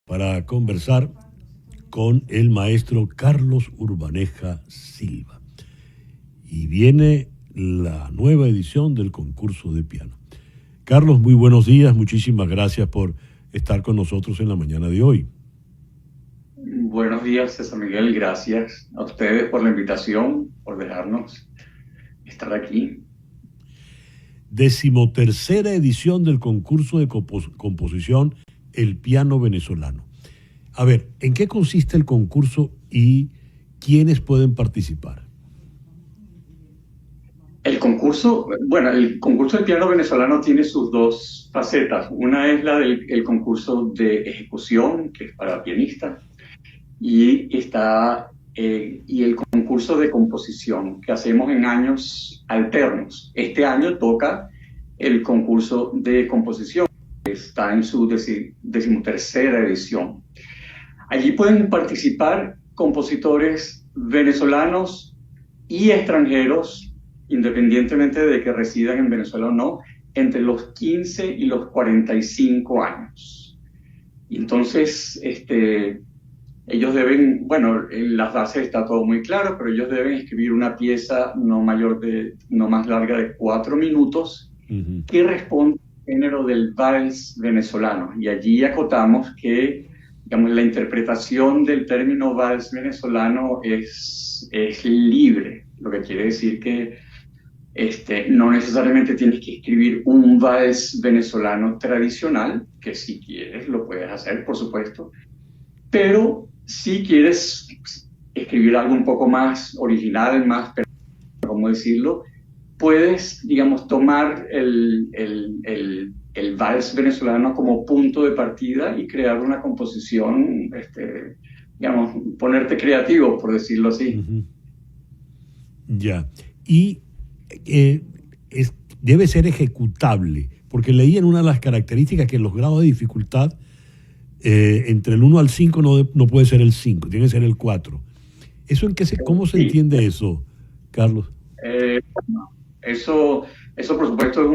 para conversar con el maestro Carlos Urbaneja Silva. Y viene la nueva edición del concurso de piano. Carlos, muy buenos días. Muchísimas gracias por estar con nosotros en la mañana de hoy. Buenos días, César Miguel. Gracias a ustedes por la invitación, por dejarnos estar aquí. 13ª edición del concurso de composición El Piano Venezolano. A ver, ¿en qué consiste el concurso y quiénes pueden participar? El concurso del piano venezolano tiene sus dos facetas. Una es la del concurso de ejecución, que es para pianistas, y el concurso de composición, que hacemos en años alternos. Este año toca el concurso de composición, que está en su 13ª edición. Allí pueden participar compositores venezolanos y extranjeros, independientemente de que residan en Venezuela o no, entre los 15 y los 45 años. Y entonces, ellos deben, en las bases está todo muy claro, pero ellos deben escribir una pieza no más larga de 4 minutos, que responde al género del vals venezolano. Y allí acotamos que, la interpretación del término vals venezolano es libre, lo que quiere decir que no necesariamente tienes que escribir un vals venezolano tradicional, que si quieres lo puedes hacer, por supuesto, pero si quieres escribir algo un poco más original, más, ¿cómo decirlo? Puedes, tomar el vals venezolano como punto de partida y crear una composición, ponerte creativo, por decirlo así. Ya. Y debe ser ejecutable, porque leí en una de las características que los grados de dificultad entre el 1 al 5 no puede ser el 5, tiene que ser el 4. ¿Cómo se entiende eso, Carlos? Eso por supuesto es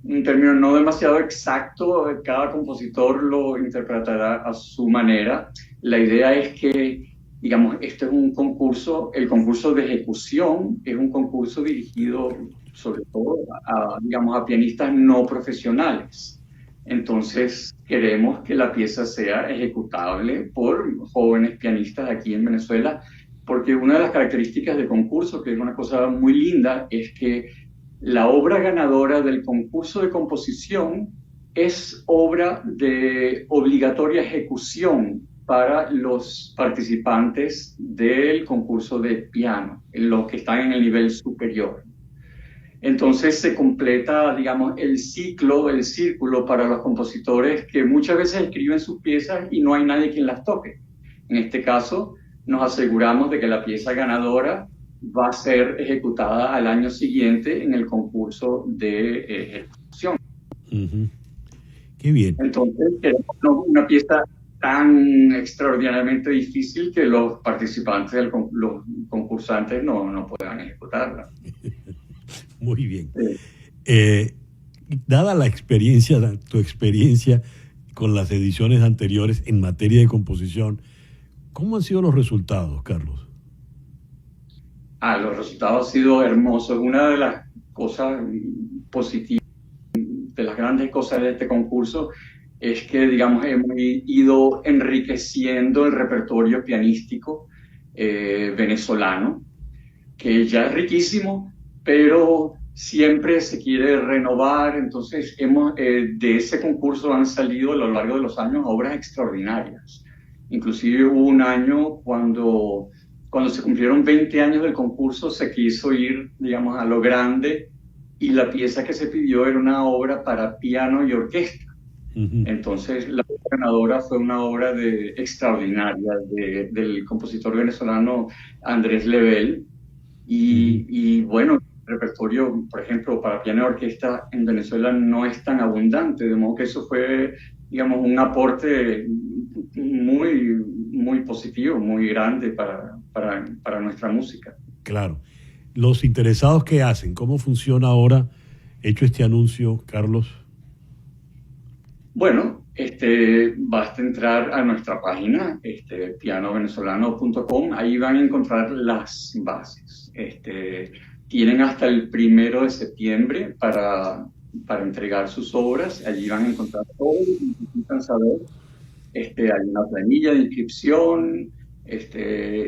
un término no demasiado exacto, cada compositor lo interpretará a su manera. La idea es que, este es un concurso, el concurso de ejecución es un concurso dirigido sobre todo a pianistas no profesionales. Entonces queremos que la pieza sea ejecutable por jóvenes pianistas aquí en Venezuela, porque una de las características del concurso, que es una cosa muy linda, es que la obra ganadora del concurso de composición es obra de obligatoria ejecución para los participantes del concurso de piano, los que están en el nivel superior. Entonces se completa, el círculo para los compositores que muchas veces escriben sus piezas y no hay nadie quien las toque. En este caso, nos aseguramos de que la pieza ganadora va a ser ejecutada al año siguiente en el concurso de ejecución. Qué bien. Entonces, una pieza tan extraordinariamente difícil que los participantes, los concursantes no puedan ejecutarla. Muy bien. Dada tu experiencia con las ediciones anteriores en materia de composición, ¿cómo han sido los resultados, Carlos? Los resultados han sido hermosos. Una de las cosas positivas, de las grandes cosas de este concurso, es que, hemos ido enriqueciendo el repertorio pianístico venezolano, que ya es riquísimo, pero siempre se quiere renovar. Entonces, de ese concurso han salido a lo largo de los años obras extraordinarias. Inclusive hubo un año cuando se cumplieron 20 años del concurso, se quiso ir, a lo grande, y la pieza que se pidió era una obra para piano y orquesta. Entonces, la ganadora fue una obra extraordinaria del compositor venezolano Andrés Lebel. Y el repertorio, por ejemplo, para piano y orquesta en Venezuela no es tan abundante, de modo que eso fue, un aporte muy, muy positivo, muy grande para nuestra música. Claro. Los interesados, ¿qué hacen? ¿Cómo funciona ahora, hecho este anuncio, Carlos? Bueno, basta entrar a nuestra página, pianovenezolano.com, ahí van a encontrar las bases. Tienen hasta el 1 de septiembre para entregar sus obras, allí van a encontrar todo lo que necesitan saber. Hay una planilla de inscripción,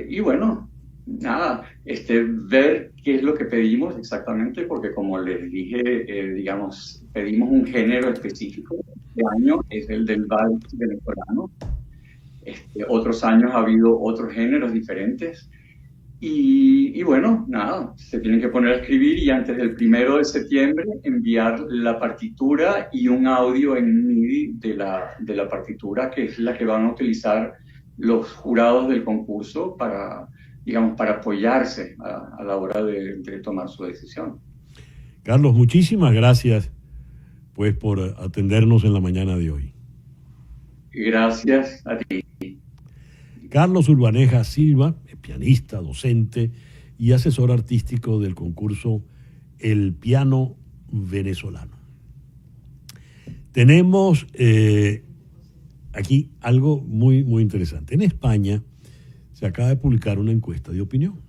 y bueno, nada, ver qué es lo que pedimos exactamente, porque como les dije, digamos, pedimos un género específico. Este año es el del vals venezolano. Otros años ha habido otros géneros diferentes. Y bueno, nada, se tienen que poner a escribir y antes del 1 de septiembre enviar la partitura y un audio en MIDI de la partitura, que es la que van a utilizar los jurados del concurso para, digamos, para apoyarse a la hora de tomar su decisión. Carlos, muchísimas gracias pues por atendernos en la mañana de hoy. Gracias a ti. Carlos Urbaneja Silva, pianista, docente y asesor artístico del concurso El Piano Venezolano. Tenemos aquí algo muy, muy interesante. En España se acaba de publicar una encuesta de opinión.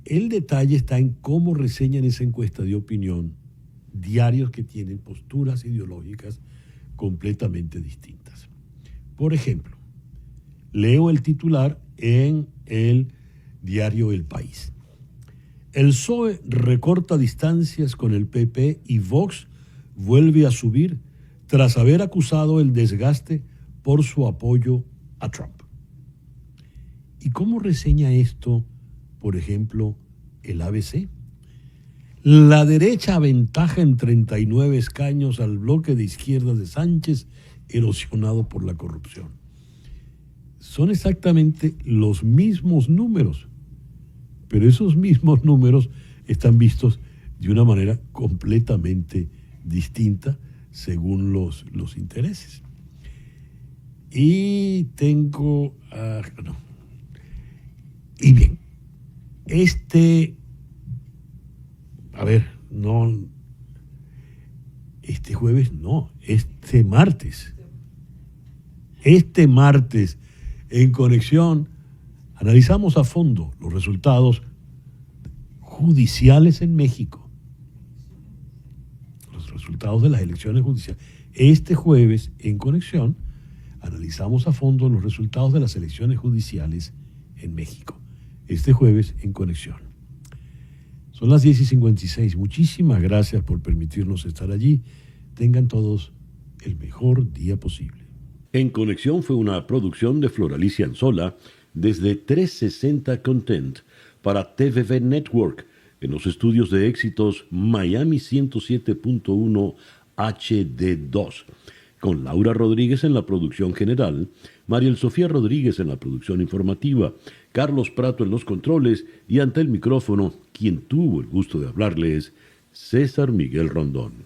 El detalle está en cómo reseñan esa encuesta de opinión diarios que tienen posturas ideológicas completamente distintas. Por ejemplo, leo el titular en el diario El País. El PSOE recorta distancias con el PP y Vox vuelve a subir tras haber acusado el desgaste por su apoyo a Trump. ¿Y cómo reseña esto, por ejemplo, el ABC? La derecha aventaja en 39 escaños al bloque de izquierdas de Sánchez, erosionado por la corrupción. Son exactamente los mismos números, pero esos mismos números están vistos de una manera completamente distinta según los intereses. Y tengo... Y bien, este martes en Conexión analizamos a fondo los resultados judiciales en México, los resultados de las elecciones judiciales. Este jueves en Conexión analizamos a fondo los resultados de las elecciones judiciales en México. Este jueves en Conexión. Son las 10:56. Muchísimas gracias por permitirnos estar allí. Tengan todos el mejor día posible. En Conexión fue una producción de Floralicia Anzola desde 360 Content para TVV Network en los estudios de éxitos Miami 107.1 HD2, con Laura Rodríguez en la producción general, Mariel Sofía Rodríguez en la producción informativa, Carlos Prato en los controles y ante el micrófono, quien tuvo el gusto de hablarles, César Miguel Rondón.